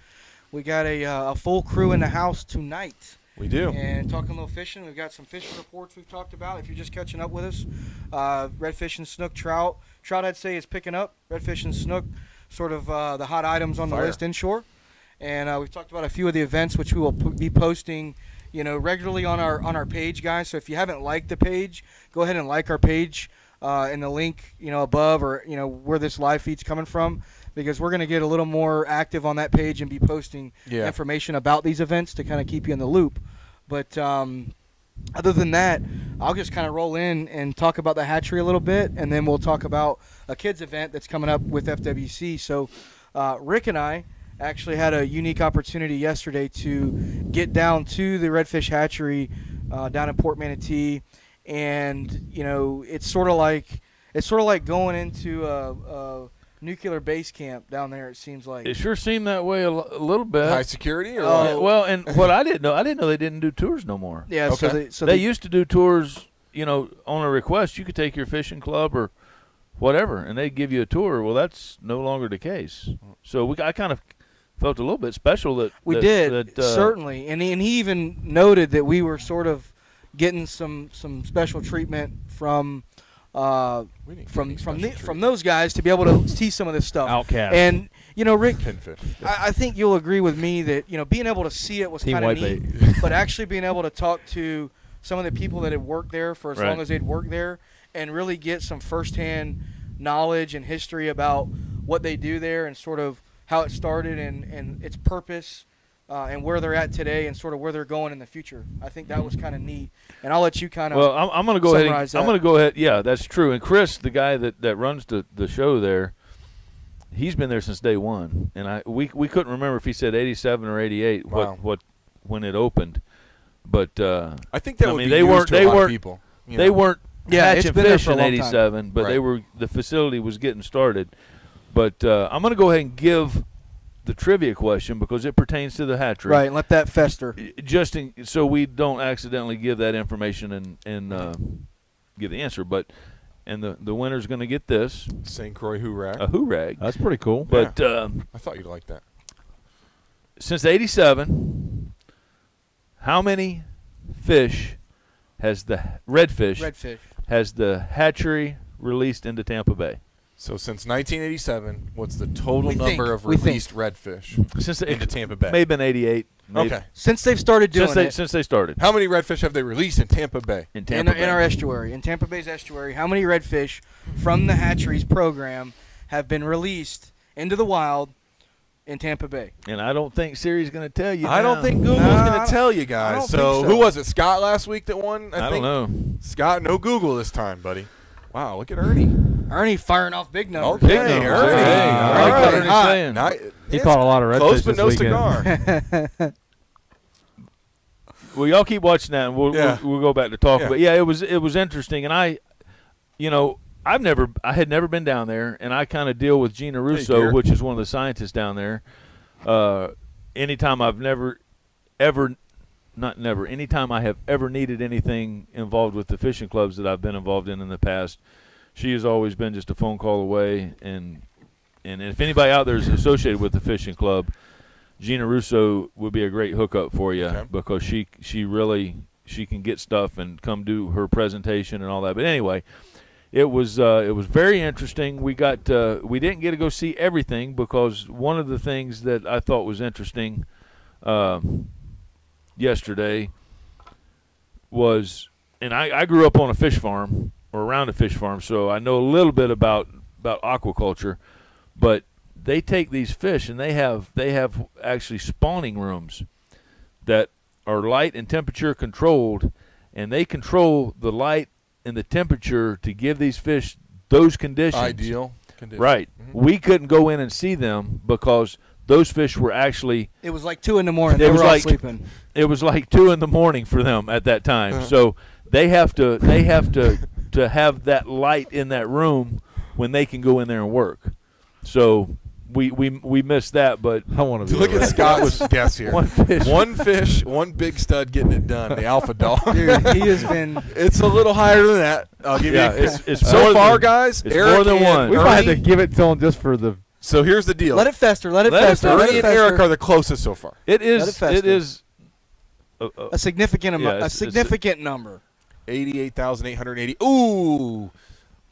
Speaker 4: We got a full crew in the house tonight.
Speaker 1: We do.
Speaker 4: And talking a little fishing. We've got some fishing reports we've talked about. If you're just catching up with us, redfish and snook, trout. Trout, I'd say, is picking up. Redfish and snook, sort of the hot items on the list inshore. And we've talked about a few of the events which we will be posting, regularly on our page, guys. So if you haven't liked the page, go ahead and like our page in the link, above, or where this live feed's coming from, because we're going to get a little more active on that page and be posting information about these events to kind of keep you in the loop. But other than that, I'll just kind of roll in and talk about the hatchery a little bit, and then we'll talk about a kids event that's coming up with FWC. So Rick and I actually had a unique opportunity yesterday to get down to the redfish hatchery down in Port Manatee, and it's sort of like going into a nuclear base camp down there. It seems like
Speaker 3: It sure seemed that way a little bit.
Speaker 1: High security, or
Speaker 3: Well, and what I didn't know they didn't do tours no more.
Speaker 4: Yeah,
Speaker 1: Okay.
Speaker 4: so
Speaker 3: They used to do tours, on a request. You could take your fishing club or whatever, and they'd give you a tour. Well, that's no longer the case. So I kind of felt a little bit special that
Speaker 4: we
Speaker 3: that,
Speaker 4: did,
Speaker 3: that,
Speaker 4: certainly, and he even noted that we were sort of getting some special treatment from those guys to be able to see some of this stuff.
Speaker 2: Outcast.
Speaker 4: And Rick,
Speaker 1: pinfish.
Speaker 4: I think you'll agree with me that being able to see it was
Speaker 2: Team
Speaker 4: kind of
Speaker 2: whitebait.
Speaker 4: neat, but actually being able to talk to some of the people that had worked there for as
Speaker 3: Right.
Speaker 4: long as they'd worked there, and really get some firsthand knowledge and history about what they do there, and sort of how it started, and its purpose, and where they're at today, and sort of where they're going in the future. I think that was kind of neat, and I'll let you kind of.
Speaker 3: Well, I'm going to go ahead.
Speaker 4: summarize
Speaker 3: I'm
Speaker 4: that.
Speaker 3: going to go ahead. Yeah, that's true. And Chris, the guy that runs the show there, he's been there since day one. And we couldn't remember if he said 87 or 88
Speaker 1: Wow.
Speaker 3: what when it opened. But
Speaker 1: I think that
Speaker 3: I
Speaker 1: would
Speaker 3: mean,
Speaker 1: be
Speaker 3: they
Speaker 1: used
Speaker 3: weren't-
Speaker 1: to a
Speaker 3: they
Speaker 1: lot of
Speaker 3: weren't-
Speaker 1: people.
Speaker 3: they weren't
Speaker 4: Yeah, it's
Speaker 3: hatching
Speaker 4: been there
Speaker 3: fish
Speaker 4: for a
Speaker 3: in
Speaker 4: long time.
Speaker 3: '87, but
Speaker 1: Right.
Speaker 3: the facility was getting started. But I'm going to go ahead and give the trivia question because it pertains to the hatchery.
Speaker 4: Right, and let that fester.
Speaker 3: Just so we don't accidentally give that information and give the answer. But the winner's going to get this
Speaker 1: St. Croix Hoorag.
Speaker 3: a hoorag.
Speaker 2: That's pretty cool.
Speaker 3: But
Speaker 1: I thought you'd like that.
Speaker 3: since '87, how many fish has the redfish has the hatchery released into Tampa Bay?
Speaker 1: So since 1987, what's the total
Speaker 4: We
Speaker 1: number
Speaker 4: think-
Speaker 1: of
Speaker 4: we think.
Speaker 1: released redfish
Speaker 3: Since
Speaker 1: into Tampa Bay?
Speaker 3: may have been '88.
Speaker 1: Okay.
Speaker 4: Since they've started doing
Speaker 3: Since they started
Speaker 1: How many redfish have they released in Tampa Bay?
Speaker 3: in
Speaker 4: in,
Speaker 3: Tampa
Speaker 4: in
Speaker 3: Bay.
Speaker 4: our estuary, in Tampa Bay's estuary, how many redfish from the hatcheries program have been released into the wild in Tampa Bay?
Speaker 3: And I don't think Siri's going to tell you.
Speaker 1: I don't
Speaker 3: now.
Speaker 1: think Google's
Speaker 4: No, I
Speaker 1: going
Speaker 4: don't-
Speaker 1: to tell you
Speaker 4: I
Speaker 1: guys.
Speaker 4: don't
Speaker 1: So,
Speaker 4: think so.
Speaker 1: who was it? Scott last week that won?
Speaker 3: I
Speaker 1: think
Speaker 3: don't know.
Speaker 1: Scott, no Google this time, buddy. Wow, look at Ernie.
Speaker 4: Ernie firing off big numbers.
Speaker 1: Okay,
Speaker 3: Big numbers.
Speaker 1: Ernie.
Speaker 3: Hey,
Speaker 1: All
Speaker 3: I like
Speaker 1: right.
Speaker 3: what Ernie's
Speaker 4: Hot.
Speaker 3: saying.
Speaker 2: He
Speaker 1: It's
Speaker 2: caught a lot of redfish
Speaker 1: close, but
Speaker 2: this
Speaker 1: no
Speaker 2: weekend.
Speaker 1: cigar.
Speaker 3: Well, y'all keep watching that, and
Speaker 1: Yeah.
Speaker 3: we'll go back to talk.
Speaker 1: Yeah.
Speaker 3: But yeah, it was interesting, and I had never been down there, and I kind of deal with Gina Russo,
Speaker 1: Garrett.
Speaker 3: which is one of the scientists down there. Anytime anytime I have ever needed anything involved with the fishing clubs that I've been involved in the past, she has always been just a phone call away. And if anybody out there is associated with the fishing club, Gina Russo would be a great hookup for you because she can get stuff and come do her presentation and all that. But anyway, it was very interesting. We didn't get to go see everything because one of the things that I thought was interesting yesterday was, and I grew up on a fish farm or around a fish farm, so I know a little bit about aquaculture, but they take these fish and they have actually spawning rooms that are light and temperature controlled, and they control the light and the temperature to give these fish those conditions.
Speaker 1: Ideal conditions.
Speaker 3: Right. We couldn't go in and see them because those fish were actually,
Speaker 4: It was like 2 in the morning.
Speaker 3: It
Speaker 4: They
Speaker 3: was
Speaker 4: were all
Speaker 3: like-
Speaker 4: sleeping.
Speaker 3: it was like 2 in the morning for them at that time. So they have to have that light in that room when they can go in there and work. So we missed that, but
Speaker 2: I want to be
Speaker 1: Look
Speaker 2: a
Speaker 1: at
Speaker 2: red.
Speaker 1: Scott's guess here.
Speaker 3: one fish.
Speaker 1: One fish, one big stud getting it done. The alpha dog.
Speaker 4: Dude, he has been.
Speaker 1: It's a little higher than that. I'll give
Speaker 3: Yeah,
Speaker 1: you.
Speaker 3: it's
Speaker 1: So
Speaker 3: more
Speaker 1: far,
Speaker 3: than-
Speaker 1: guys,
Speaker 3: it's
Speaker 1: Eric
Speaker 3: more than
Speaker 1: and
Speaker 3: one.
Speaker 2: We might have to
Speaker 1: Ernie-
Speaker 2: give it to him just for the.
Speaker 1: So here's the deal.
Speaker 4: Let it fester. Let it
Speaker 3: Let it
Speaker 4: fester.
Speaker 3: fester.
Speaker 4: Let
Speaker 1: Ernie
Speaker 4: it
Speaker 1: and Eric
Speaker 4: fester.
Speaker 1: are the closest so far.
Speaker 3: It
Speaker 4: Let it
Speaker 3: is.
Speaker 4: fester.
Speaker 3: It is.
Speaker 4: A significant amount.
Speaker 3: Yeah,
Speaker 4: A
Speaker 3: it's-
Speaker 4: significant number.
Speaker 1: 88,880. Ooh,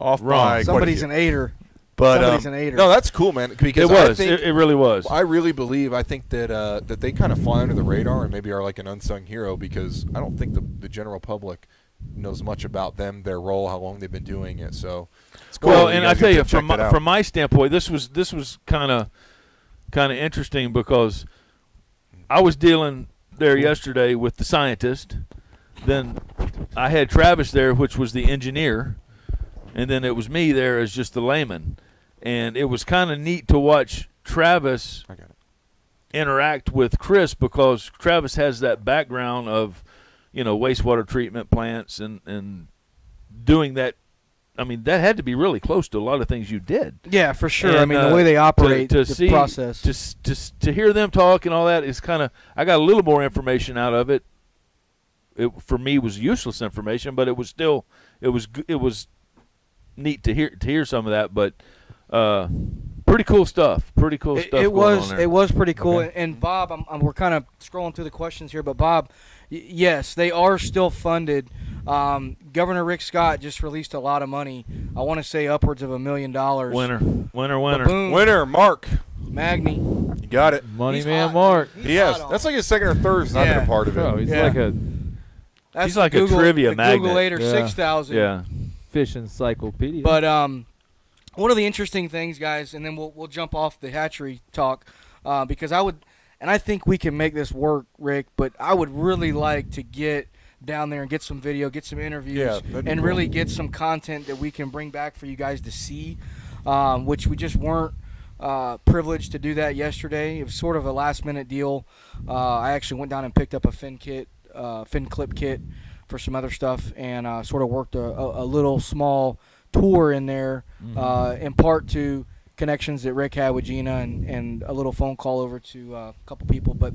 Speaker 1: off
Speaker 3: Wrong.
Speaker 1: by
Speaker 4: Somebody's
Speaker 1: quite
Speaker 4: an
Speaker 1: a few.
Speaker 4: aider.
Speaker 1: But
Speaker 4: Somebody's an aider.
Speaker 1: no, that's cool, man. Because
Speaker 3: It
Speaker 1: I
Speaker 3: was.
Speaker 1: think
Speaker 3: It really was.
Speaker 1: I really believe. I think that that they kind of fly under the radar and maybe are like an unsung hero because I don't think the general public knows much about them, their role, how long they've been doing it. So, it's cool.
Speaker 3: Well,
Speaker 1: that
Speaker 3: and
Speaker 1: guys
Speaker 3: I tell
Speaker 1: get
Speaker 3: you,
Speaker 1: to check that out.
Speaker 3: from my standpoint, this was kind of interesting because I was dealing there yesterday with the scientist. Then I had Travis there, which was the engineer, and then it was me there as just the layman. And it was kind of neat to watch Travis
Speaker 1: I got it.
Speaker 3: interact with Chris because Travis has that background of, wastewater treatment plants and doing that. I mean, that had to be really close to a lot of things you did.
Speaker 4: Yeah, for sure.
Speaker 3: And,
Speaker 4: I mean, the way they operate,
Speaker 3: to
Speaker 4: the
Speaker 3: see,
Speaker 4: process.
Speaker 3: to hear them talk and all that is kind of. I got a little more information out of it. It for me was useless information, but it was still it was neat to hear some of that. But pretty cool stuff. Pretty cool stuff.
Speaker 4: It
Speaker 3: going
Speaker 4: was
Speaker 3: on there.
Speaker 4: it was pretty cool.
Speaker 3: Okay.
Speaker 4: And Bob, we're kind of scrolling through the questions here, but Bob, yes, they are still funded. Governor Rick Scott just released a lot of money. I want to say upwards of $1 million.
Speaker 3: Winner.
Speaker 4: Boom.
Speaker 1: Winner, Mark.
Speaker 4: Magni.
Speaker 1: You got it.
Speaker 2: Money
Speaker 4: He's
Speaker 2: man
Speaker 4: hot,
Speaker 2: Mark.
Speaker 4: dude.
Speaker 1: He has.
Speaker 4: hot on
Speaker 1: That's
Speaker 4: it.
Speaker 1: like his second or third. He's not
Speaker 4: Yeah.
Speaker 1: been a part of it.
Speaker 2: Bro, he's
Speaker 4: Yeah.
Speaker 2: like a
Speaker 4: That's
Speaker 3: He's like a
Speaker 4: Google,
Speaker 3: trivia
Speaker 4: the
Speaker 3: magnet.
Speaker 4: Googleator
Speaker 2: Yeah.
Speaker 4: 6000.
Speaker 3: Yeah.
Speaker 2: fish encyclopedia.
Speaker 4: But one of the interesting things, guys, and then we'll jump off the hatchery talk because I think we can make this work, Rick. But I would really like to get down there and get some video, get some interviews,
Speaker 1: Yeah, that'd be
Speaker 4: and
Speaker 1: cool.
Speaker 4: really get some content that we can bring back for you guys to see, which we just weren't privileged to do that yesterday. It was sort of a last-minute deal. I actually went down and picked up a fin clip kit for some other stuff, and sort of worked a little small tour in there, in part to connections that Rick had with Gina and a little phone call over to a couple people. But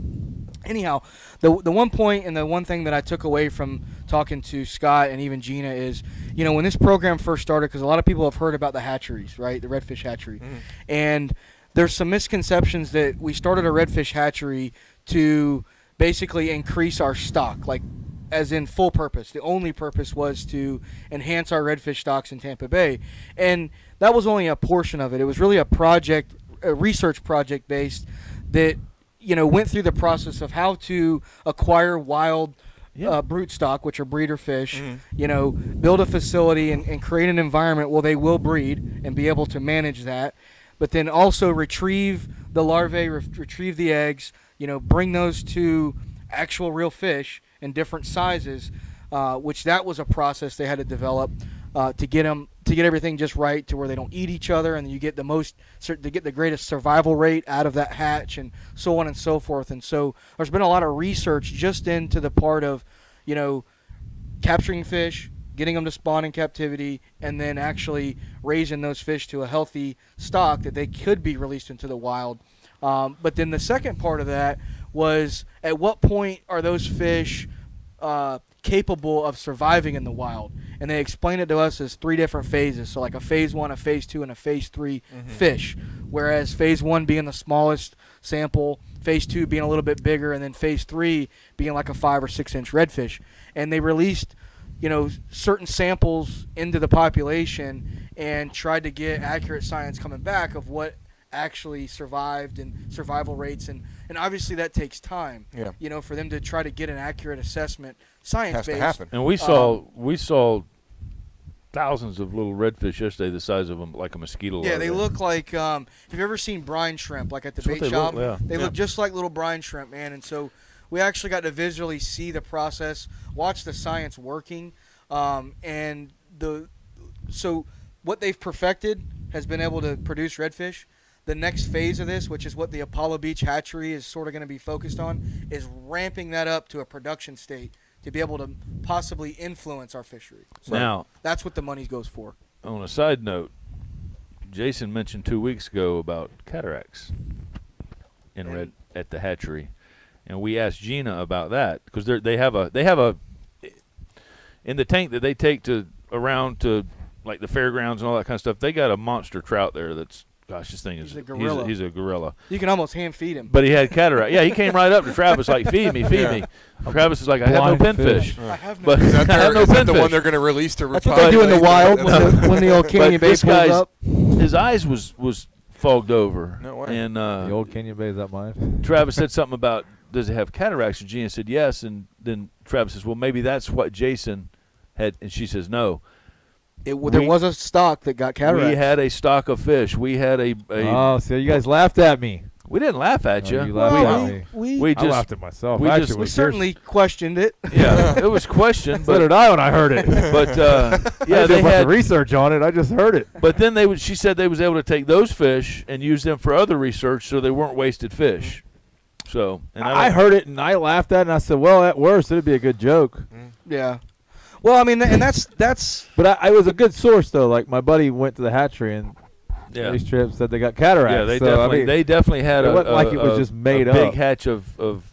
Speaker 4: anyhow, the one point and the one thing that I took away from talking to Scott and even Gina is, when this program first started, because a lot of people have heard about the hatcheries, right, the redfish hatchery, and there's some misconceptions that we started a redfish hatchery to basically increase our stock, like as in full purpose. The only purpose was to enhance our redfish stocks in Tampa Bay. And that was only a portion of it. It was really a research project based that, went through the process of how to acquire wild brute stock, which are breeder fish, build a facility and create an environment where they will breed and be able to manage that. But then also retrieve the larvae, retrieve the eggs, bring those to actual real fish in different sizes, which that was a process they had to develop to get everything just right to where they don't eat each other, and you get the greatest survival rate out of that hatch, and so on and so forth. And so there's been a lot of research just into the part of, capturing fish, getting them to spawn in captivity, and then actually raising those fish to a healthy stock that they could be released into the wild. But then the second part of that was, at what point are those fish capable of surviving in the wild? And they explained it to us as 3 different phases. So like a phase 1, a phase 2, and a phase 3 fish. Whereas phase 1 being the smallest sample, phase 2 being a little bit bigger, and then phase 3 being like a 5 or 6 inch redfish. And they released, certain samples into the population and tried to get accurate science coming back of what actually survived and survival rates, and obviously that takes time.
Speaker 1: Yeah.
Speaker 4: For them to try to get an accurate assessment,
Speaker 1: Has
Speaker 4: science-based.
Speaker 1: to happen.
Speaker 3: And we saw thousands of little redfish yesterday, the size of them, like a mosquito.
Speaker 4: Yeah, they
Speaker 3: larvae.
Speaker 4: look like. Have you ever seen brine shrimp, like at the
Speaker 3: That's
Speaker 4: bait
Speaker 3: what they
Speaker 4: shop?
Speaker 3: look, yeah.
Speaker 4: They
Speaker 1: Yeah.
Speaker 4: look just like little brine shrimp, man. And so we actually got to visually see the process, watch the science working, and so what they've perfected has been able to produce redfish. The next phase of this, which is what the Apollo Beach hatchery is sort of going to be focused on, is ramping that up to a production state to be able to possibly influence our fishery. So
Speaker 3: Now,
Speaker 4: that's what the money goes for.
Speaker 3: on a side note, Jason mentioned 2 weeks ago about cataracts at the hatchery, and we asked Gina about that because they have a in the tank that they take around to like the fairgrounds and all that kind of stuff. They got a monster trout there that's. Gosh, this thing is
Speaker 4: He's a gorilla.
Speaker 3: He's a gorilla.
Speaker 4: You can almost hand feed him.
Speaker 3: But he had cataract. Yeah, he came right up to Travis like, feed me. Travis is like, I have no
Speaker 2: Blind
Speaker 3: pinfish.
Speaker 2: fish.
Speaker 4: I have no.
Speaker 3: But
Speaker 1: Is that,
Speaker 3: I have no
Speaker 1: is that the
Speaker 3: pinfish.
Speaker 1: one they're going to release to
Speaker 4: That's what they do in the wild when the old Canyon Bay
Speaker 3: this
Speaker 4: pulls
Speaker 3: guy's
Speaker 4: up.
Speaker 3: his eyes was fogged over.
Speaker 1: No way.
Speaker 3: And
Speaker 2: The old Canyon Bay, is that mine?
Speaker 3: Travis said something about, does it have cataracts? And Gina said yes. And then Travis says, well, maybe that's what Jason had. And she says no.
Speaker 4: There was a stock that got cataracts.
Speaker 3: We had a stock of fish. We had a
Speaker 2: Oh, so you guys laughed at me.
Speaker 3: we didn't laugh at you.
Speaker 2: You laughed at me.
Speaker 3: we
Speaker 2: I
Speaker 3: just
Speaker 2: laughed at myself.
Speaker 3: we
Speaker 2: Actually,
Speaker 3: just-
Speaker 2: it
Speaker 4: we
Speaker 2: was
Speaker 4: certainly questioned it.
Speaker 3: yeah, it was questioned.
Speaker 2: So
Speaker 3: But
Speaker 2: did I when I heard it.
Speaker 3: but
Speaker 2: Yeah,
Speaker 3: yeah,
Speaker 2: they
Speaker 3: they
Speaker 2: did a bunch
Speaker 3: had.
Speaker 2: of research on it. I just heard it.
Speaker 3: But then she said they was able to take those fish and use them for other research, so they weren't wasted fish. So, and
Speaker 2: I heard it and I laughed at it and I said, well, at worst, it'd be a good joke.
Speaker 4: Yeah. Well, I mean, and that's.
Speaker 2: But I was a good source, though. Like, my buddy went to the hatchery and
Speaker 3: yeah,
Speaker 2: these trips said they got cataracts.
Speaker 3: yeah, they
Speaker 2: So,
Speaker 3: definitely
Speaker 2: I mean,
Speaker 3: they definitely had
Speaker 2: it
Speaker 3: a
Speaker 2: wasn't like it was just made
Speaker 3: a big
Speaker 2: up.
Speaker 3: hatch of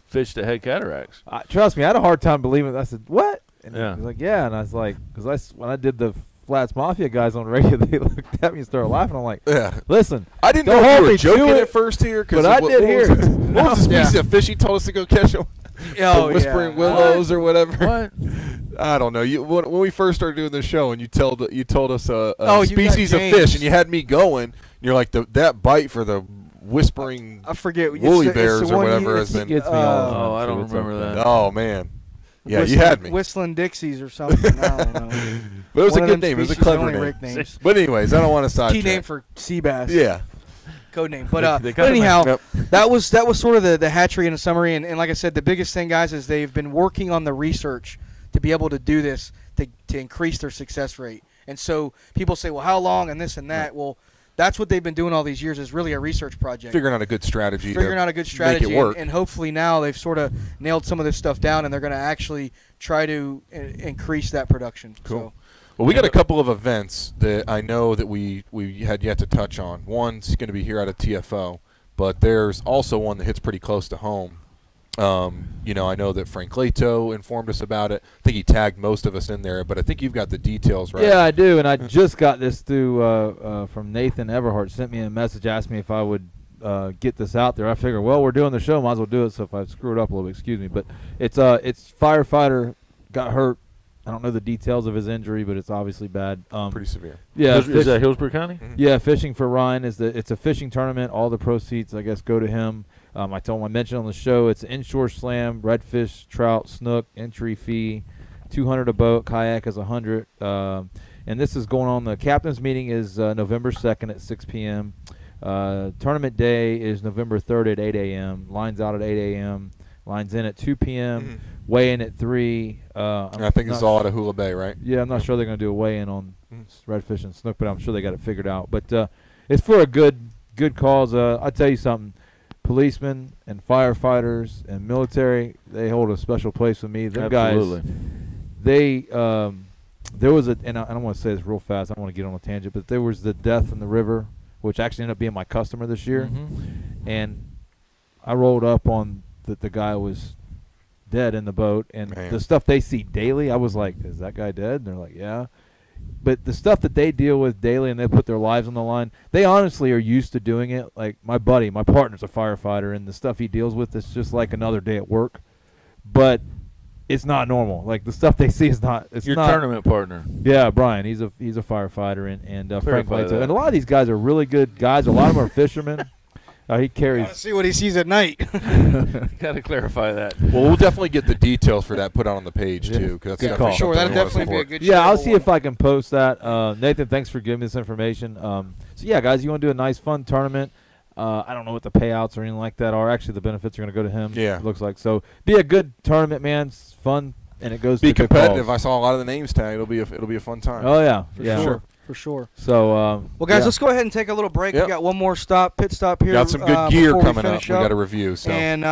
Speaker 3: fish that had cataracts.
Speaker 2: Trust me, I had a hard time believing it. I said, what? And
Speaker 3: Yeah.
Speaker 2: he was like, yeah. And I was like, because when I did the Flats Mafia guys on radio, they looked at me and started laughing. I'm like,
Speaker 1: Yeah.
Speaker 2: listen,
Speaker 1: I didn't
Speaker 2: Don't
Speaker 1: know if
Speaker 2: hold
Speaker 1: you were
Speaker 2: me to
Speaker 1: joking
Speaker 2: it,
Speaker 1: at first here.
Speaker 2: but I did hear it.
Speaker 1: What was the species of fish he told us to go catch?
Speaker 4: Oh,
Speaker 1: The whispering
Speaker 4: yeah.
Speaker 1: willows or whatever.
Speaker 3: What?
Speaker 1: I don't know. When we first started doing this show, and you told us a
Speaker 4: Oh, you got
Speaker 1: species of
Speaker 4: James.
Speaker 1: fish, and you had me going. And you're like that bite for the whispering.
Speaker 4: I forget. It's
Speaker 1: Woolly
Speaker 4: the- it's
Speaker 1: bears
Speaker 4: the
Speaker 1: or
Speaker 4: one
Speaker 1: whatever
Speaker 4: you-
Speaker 1: has been.
Speaker 2: Gets me all the time,
Speaker 3: Oh, I
Speaker 2: so
Speaker 3: don't
Speaker 2: it's
Speaker 3: remember
Speaker 2: okay.
Speaker 3: that.
Speaker 1: Oh man, yeah, you
Speaker 4: Whistling-
Speaker 1: had me.
Speaker 4: Whistling Dixies or something. I don't know.
Speaker 1: But it was
Speaker 4: One
Speaker 1: a
Speaker 4: of
Speaker 1: good
Speaker 4: them
Speaker 1: name. It was a
Speaker 4: species
Speaker 1: clever
Speaker 4: only
Speaker 1: name.
Speaker 4: Rick names.
Speaker 1: But anyways, I don't want to sidetrack.
Speaker 4: Key name for sea bass.
Speaker 1: Yeah.
Speaker 4: Code name. But
Speaker 3: They
Speaker 4: but
Speaker 3: kinda
Speaker 4: anyhow,
Speaker 1: Yep.
Speaker 4: that was sort of the hatchery in a summary. And like I said, the biggest thing, guys, is they've been working on the research to be able to do this to increase their success rate. And so people say, well, how long and this and that. Well, that's what they've been doing all these years is really a research project.
Speaker 1: Figuring out a good strategy.
Speaker 4: Figuring
Speaker 1: to
Speaker 4: out a good strategy.
Speaker 1: Make it work.
Speaker 4: And hopefully now they've sort of nailed some of this stuff down, and they're going to actually try to increase that production.
Speaker 1: Cool.
Speaker 4: So,
Speaker 1: Well, we got a couple of events that I know that we had yet to touch on. One's going to be here out of TFO, but there's also one that hits pretty close to home. I know that Frank Leto informed us about it. I think he tagged most of us in there, but I think you've got the details right.
Speaker 2: Yeah, I do, and I just got this through from Nathan Everhart. Sent me a message, asked me if I would get this out there. I figure, well, we're doing the show, might as well do it. So if I screw it up a little bit, excuse me. But it's firefighter got hurt. I don't know the details of his injury, but it's obviously bad.
Speaker 1: Pretty severe.
Speaker 2: Yeah,
Speaker 3: Is that Hillsborough County?
Speaker 2: yeah, fishing for Ryan it's a fishing tournament. All the proceeds, I guess, go to him. I mentioned on the show, it's inshore slam, redfish, trout, snook, entry fee, $200 a boat, kayak is $100. And this is going on. The captain's meeting is November 2nd at 6 p.m. Tournament day is November 3rd at 8 a.m. Lines out at 8 a.m. Lines in at 2 p.m. Weigh-in at 3.
Speaker 1: I think it's all out of Hula Bay, right?
Speaker 2: Yeah, I'm not sure they're going to do a weigh-in on redfish and snook, but I'm sure they got it figured out. But it's for a good cause. I'll tell you something. Policemen and firefighters and military, they hold a special place with me. Them
Speaker 3: Absolutely.
Speaker 2: guys, they there was and I don't want to say this real fast. I don't want to get on a tangent, but there was the death in the river, which actually ended up being my customer this year. And I rolled up on the guy was dead in the boat, and
Speaker 1: Man.
Speaker 2: the stuff they see daily, I was like, is that guy dead? And they're like, yeah. But the stuff that they deal with daily, and they put their lives on the line, they honestly are used to doing it. Like my partner's a firefighter, and the stuff he deals with is just like another day at work. But it's not normal. Like the stuff they see is not. It's
Speaker 3: Your
Speaker 2: not,
Speaker 3: tournament partner.
Speaker 2: Yeah, Brian. He's a firefighter, and Frank
Speaker 3: Clarify
Speaker 2: Leto.
Speaker 3: that.
Speaker 2: And a lot of these guys are really good guys. A lot of them are fishermen. He carries.
Speaker 4: gotta see what he sees at night.
Speaker 3: Got to clarify that.
Speaker 1: Well, we'll definitely get the details for that put out on the page
Speaker 2: Yeah.
Speaker 1: too, because
Speaker 2: Good
Speaker 1: that's
Speaker 2: call.
Speaker 1: definitely
Speaker 4: Sure,
Speaker 1: something
Speaker 4: that'll
Speaker 1: we wanna
Speaker 4: definitely be a
Speaker 1: support.
Speaker 4: good.
Speaker 2: Yeah, I'll
Speaker 4: shareable
Speaker 2: see
Speaker 4: one.
Speaker 2: if I can post that. Nathan, thanks for giving me this information. So yeah, guys, you want to do a nice, fun tournament. I don't know what the payouts or anything like that are. Actually, the benefits are going to go to him.
Speaker 1: Yeah.
Speaker 2: It looks like. So be a good tournament, man. It's fun, and it goes
Speaker 1: Be
Speaker 2: to good
Speaker 1: competitive.
Speaker 2: calls.
Speaker 1: I saw a lot of the names tag. It'll be a fun time.
Speaker 2: Oh yeah,
Speaker 4: For
Speaker 2: yeah.
Speaker 4: sure. For sure.
Speaker 2: So
Speaker 4: Well, guys,
Speaker 2: yeah.
Speaker 4: let's go ahead and take a little break.
Speaker 1: Yep.
Speaker 4: We got one more pit stop here.
Speaker 1: Got some good gear
Speaker 4: before
Speaker 1: coming up.
Speaker 4: finish
Speaker 1: We got to review. So
Speaker 4: And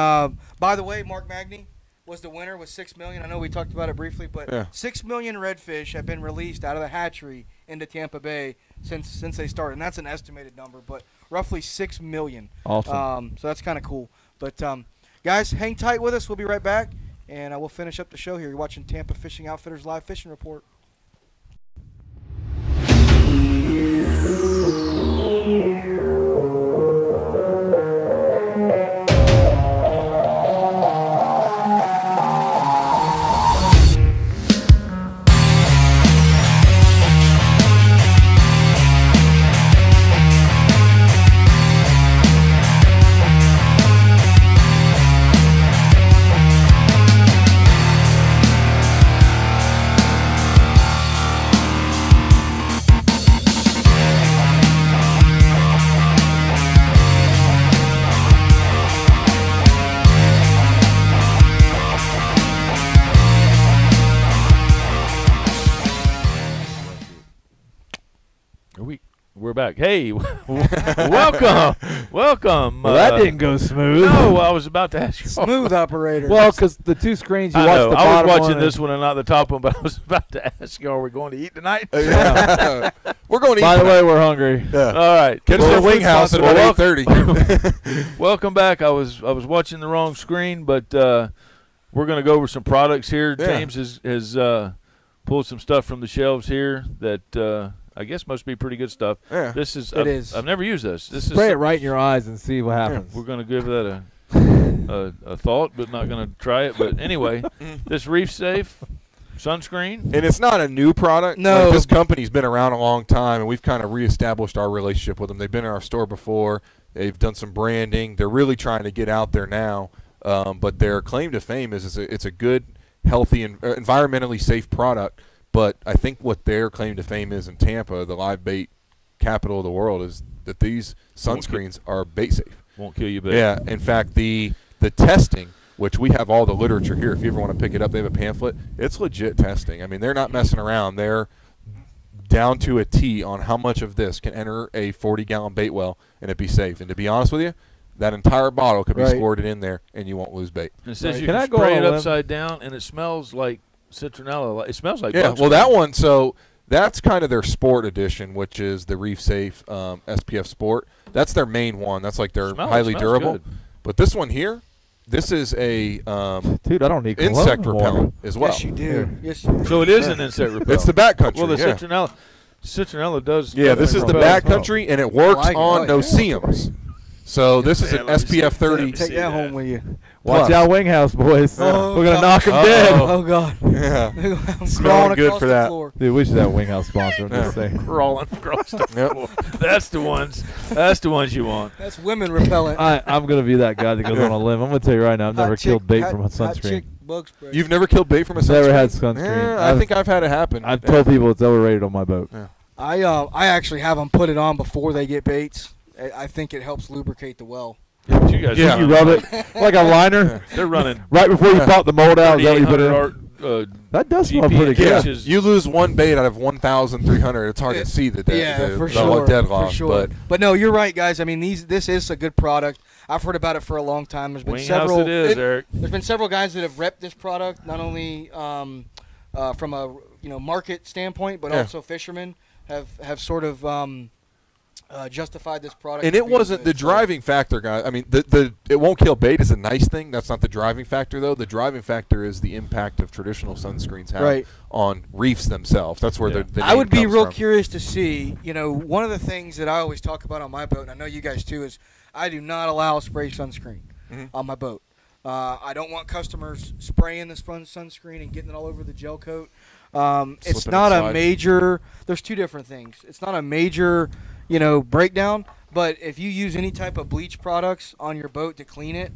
Speaker 4: by the way, Mark Magny, was the winner with 6 million. I know we talked about it briefly, but
Speaker 1: Yeah.
Speaker 4: 6 million redfish have been released out of the hatchery into Tampa Bay since they started, and that's an estimated number, but roughly 6 million.
Speaker 2: Awesome.
Speaker 4: So that's kind of cool. But guys, hang tight with us. We'll be right back, and we'll finish up the show here. You're watching Tampa Fishing Outfitters Live Fishing Report.
Speaker 3: We're back. Hey, welcome.
Speaker 2: Well, that didn't go smooth.
Speaker 3: No, I was about to ask you.
Speaker 4: Smooth operator.
Speaker 2: Well, because the two screens you
Speaker 3: I
Speaker 2: watched
Speaker 3: know.
Speaker 2: the
Speaker 3: I
Speaker 2: bottom
Speaker 3: was watching
Speaker 2: one
Speaker 3: this one and not the top one, but I was about to ask you, are we going to eat tonight?
Speaker 1: Yeah. We're going to eat.
Speaker 2: By the
Speaker 1: tonight.
Speaker 2: way, we're hungry.
Speaker 1: Yeah.
Speaker 3: All right.
Speaker 1: Get us to the wing house at about 8:30.
Speaker 3: Welcome back. I was watching the wrong screen, but we're going to go over some products here.
Speaker 1: Yeah.
Speaker 3: James has pulled some stuff from the shelves here that I guess must be pretty good stuff.
Speaker 1: Yeah.
Speaker 3: This is
Speaker 4: It is.
Speaker 3: I've never used this. This
Speaker 2: Spray
Speaker 3: is
Speaker 2: it right in your eyes and see what happens.
Speaker 3: We're going to give that a thought, but not going to try it. But anyway, this Reef Safe sunscreen.
Speaker 1: And it's not a new product.
Speaker 4: No.
Speaker 1: Like, this company's been around a long time, and we've kind of reestablished our relationship with them. They've been in our store before. They've done some branding. They're really trying to get out there now. But their claim to fame is it's a good, healthy, and environmentally safe product. But I think what their claim to fame is in Tampa, the live bait capital of the world, is that these sunscreens are bait safe.
Speaker 3: Won't kill you, but
Speaker 1: Yeah. In fact, the testing, which we have all the literature here. If you ever want to pick it up, they have a pamphlet. It's legit testing. I mean, they're not messing around. They're down to a T on how much of this can enter a 40-gallon bait well and it be safe. And to be honest with you, that entire bottle could be
Speaker 4: Right.
Speaker 1: squirted in there and you won't lose bait.
Speaker 3: it says
Speaker 4: Right.
Speaker 3: you
Speaker 2: Can
Speaker 3: can
Speaker 2: I go
Speaker 3: spray
Speaker 2: on
Speaker 3: it
Speaker 2: a limb?
Speaker 3: upside down, and it smells like citronella. It smells like
Speaker 1: Yeah,
Speaker 3: bug
Speaker 1: well,
Speaker 3: spray.
Speaker 1: that one, so that's kind of their sport edition, which is the Reef Safe SPF Sport. That's their main one. That's like their highly
Speaker 3: smells
Speaker 1: durable.
Speaker 3: good.
Speaker 1: But this one here, this is a
Speaker 2: Dude, I don't need cologne
Speaker 1: insect
Speaker 2: anymore.
Speaker 1: repellent as well.
Speaker 4: Yes, you do. Yes, you do.
Speaker 3: So it is an insect repellent.
Speaker 1: It's the backcountry.
Speaker 3: Well, the
Speaker 1: yeah.
Speaker 3: citronella does.
Speaker 1: Yeah, this is the
Speaker 3: repel.
Speaker 1: backcountry, and it works
Speaker 4: like it.
Speaker 1: on
Speaker 4: Oh,
Speaker 1: no
Speaker 4: yeah.
Speaker 1: seams. So this is
Speaker 3: Man,
Speaker 1: an
Speaker 3: let me see.
Speaker 1: SPF 30.
Speaker 3: Let me
Speaker 4: Take
Speaker 3: see
Speaker 4: that
Speaker 3: that.
Speaker 4: home with you.
Speaker 2: Watch
Speaker 1: Plus.
Speaker 2: out, wing house, boys.
Speaker 4: Oh,
Speaker 2: We're going to
Speaker 4: God.
Speaker 2: knock them
Speaker 1: Uh-oh.
Speaker 2: dead.
Speaker 4: Oh God.
Speaker 1: Yeah.
Speaker 4: I'm
Speaker 1: Smelling
Speaker 4: crawling
Speaker 1: good
Speaker 4: across
Speaker 1: for
Speaker 4: the
Speaker 1: that.
Speaker 4: floor.
Speaker 2: Dude, we should have a wing house sponsor. I'm just saying.
Speaker 3: Crawling across the
Speaker 1: Yep.
Speaker 3: floor. That's the ones. That's the ones you want.
Speaker 4: That's women repellent.
Speaker 2: I'm going to be that guy that goes on a limb. I'm going to tell you right now, I've never
Speaker 4: Hot
Speaker 2: killed
Speaker 4: chick-
Speaker 2: bait
Speaker 4: hot-
Speaker 2: from a
Speaker 4: hot
Speaker 2: sunscreen.
Speaker 4: chick bug spray.
Speaker 1: You've never killed bait from a sunscreen?
Speaker 2: Never had sunscreen.
Speaker 1: Yeah, I think I've had it happen.
Speaker 2: I've told people it's overrated on my boat.
Speaker 4: I actually have them put it on before they get baits. I think it helps lubricate the well.
Speaker 3: You guys
Speaker 1: Yeah.
Speaker 3: are
Speaker 2: You rub it like a liner
Speaker 3: They're running
Speaker 2: right before you pop the mold out. Is that what you put
Speaker 3: 3,800
Speaker 2: in?
Speaker 3: art,
Speaker 2: That does smell
Speaker 3: GP
Speaker 2: pretty good.
Speaker 1: Yeah,
Speaker 3: catches.
Speaker 1: you lose one bait out of 1,300. It's hard to see the
Speaker 4: For
Speaker 1: the
Speaker 4: sure.
Speaker 1: dead
Speaker 4: For
Speaker 1: loss.
Speaker 4: sure. But no, you're right, guys. I mean, this is a good product. I've heard about it for a long time. There's been
Speaker 3: Wing
Speaker 4: several.
Speaker 3: house it is, Eric.
Speaker 4: There's been several guys that have repped this product, not only from a market standpoint, but
Speaker 1: Yeah.
Speaker 4: also fishermen have sort of justified this product.
Speaker 1: And
Speaker 4: as
Speaker 1: it
Speaker 4: being
Speaker 1: wasn't
Speaker 4: good.
Speaker 1: the driving factor, guys. I mean, the it won't kill bait is a nice thing. That's not the driving factor, though. The driving factor is the impact of traditional sunscreens have
Speaker 4: Right.
Speaker 1: on reefs themselves. That's where
Speaker 3: Yeah.
Speaker 1: the
Speaker 4: I would
Speaker 1: name
Speaker 4: be
Speaker 1: comes
Speaker 4: real
Speaker 1: from.
Speaker 4: curious to see, one of the things that I always talk about on my boat, and I know you guys too, is I do not allow spray sunscreen on my boat. I don't want customers spraying the sunscreen and getting it all over the gel coat. It's
Speaker 1: Slipping
Speaker 4: not
Speaker 1: inside.
Speaker 4: a major. There's two different things. It's not a major, breakdown. But if you use any type of bleach products on your boat to clean it,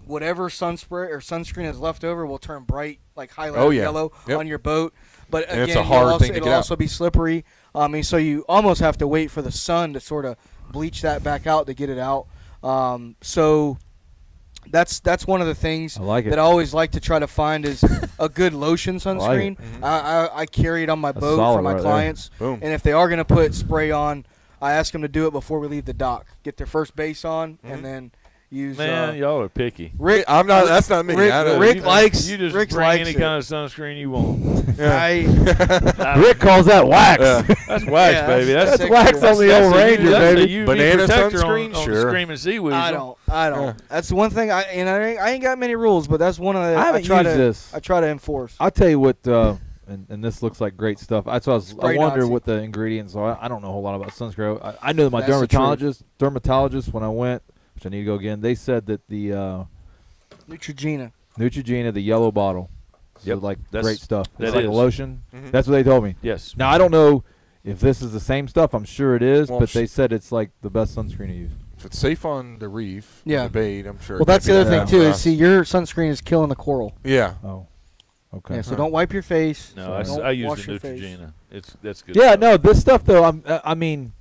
Speaker 4: whatever sunspray or sunscreen is left over will turn bright, like highlighted yellow
Speaker 1: Yep.
Speaker 4: on your boat. But
Speaker 1: And
Speaker 4: again,
Speaker 1: it's a hard thing to
Speaker 4: it'll
Speaker 1: get out.
Speaker 4: also be slippery. So you almost have to wait for the sun to sort of bleach that back out to get it out. So that's one of the things
Speaker 2: I like it.
Speaker 4: that I always like to try to find is a good lotion
Speaker 2: like
Speaker 4: sunscreen.
Speaker 2: it.
Speaker 4: I carry it on my
Speaker 2: That's
Speaker 4: boat
Speaker 2: solid
Speaker 4: for my
Speaker 2: right there.
Speaker 4: clients.
Speaker 1: Boom.
Speaker 4: And if they are going to put spray on, I ask them to do it before we leave the dock. Get their first base on, and then use.
Speaker 3: Man, y'all are picky.
Speaker 4: Rick,
Speaker 1: I'm not. That's not me.
Speaker 4: Rick,
Speaker 1: I don't-
Speaker 4: Rick
Speaker 3: You
Speaker 4: likes.
Speaker 3: You just
Speaker 4: Rick
Speaker 3: bring
Speaker 4: likes
Speaker 3: any
Speaker 4: it.
Speaker 3: kind of sunscreen you want.
Speaker 2: Rick calls that wax.
Speaker 1: Yeah.
Speaker 3: That's wax,
Speaker 4: Yeah,
Speaker 3: baby.
Speaker 4: that's
Speaker 3: That's
Speaker 2: wax on the old
Speaker 3: a
Speaker 2: Ranger,
Speaker 3: that's a
Speaker 2: baby.
Speaker 3: UV
Speaker 1: Banana
Speaker 3: protector
Speaker 1: sunscreen?
Speaker 3: on
Speaker 1: Sure.
Speaker 3: Screaming Sea Weasel.
Speaker 4: I don't.
Speaker 1: Yeah.
Speaker 4: That's the one thing. I ain't got many rules, but that's one of the.
Speaker 2: I haven't
Speaker 4: try
Speaker 2: used
Speaker 4: to.
Speaker 2: this.
Speaker 4: I try to enforce.
Speaker 2: I'll tell you what, and this looks like great stuff. I
Speaker 4: Great
Speaker 2: wonder
Speaker 4: Nazi.
Speaker 2: what the ingredients are. I don't know a whole lot about sunscreen. I know that my
Speaker 4: That's the truth.
Speaker 2: dermatologist, when I went, which I need to go again, they said that the
Speaker 4: Neutrogena.
Speaker 2: Neutrogena, the yellow bottle,
Speaker 3: Yep,
Speaker 2: is like
Speaker 3: that's-
Speaker 2: great stuff.
Speaker 3: that
Speaker 2: It's like a
Speaker 3: is.
Speaker 2: lotion.
Speaker 1: Mhm.
Speaker 2: That's what they told me.
Speaker 3: Yes.
Speaker 2: Now I don't know if this is the same stuff. I'm sure it is,
Speaker 1: Well,
Speaker 2: but they said it's like the best sunscreen to use.
Speaker 1: If it's safe on the reef,
Speaker 4: Yeah.
Speaker 1: the bait, I'm sure.
Speaker 4: Well,
Speaker 1: it
Speaker 4: that's
Speaker 1: can't
Speaker 4: the
Speaker 1: be
Speaker 4: other
Speaker 1: bad
Speaker 4: thing too.
Speaker 1: for
Speaker 4: Is
Speaker 1: us.
Speaker 4: see, your sunscreen is killing the coral.
Speaker 1: Yeah.
Speaker 2: Oh, okay.
Speaker 4: Yeah, so don't wipe your face.
Speaker 3: No,
Speaker 4: Don't
Speaker 3: I use
Speaker 4: wash
Speaker 3: the
Speaker 4: your face.
Speaker 3: Neutrogena. That's good.
Speaker 2: Yeah,
Speaker 3: stuff.
Speaker 2: no, this stuff though. I mean,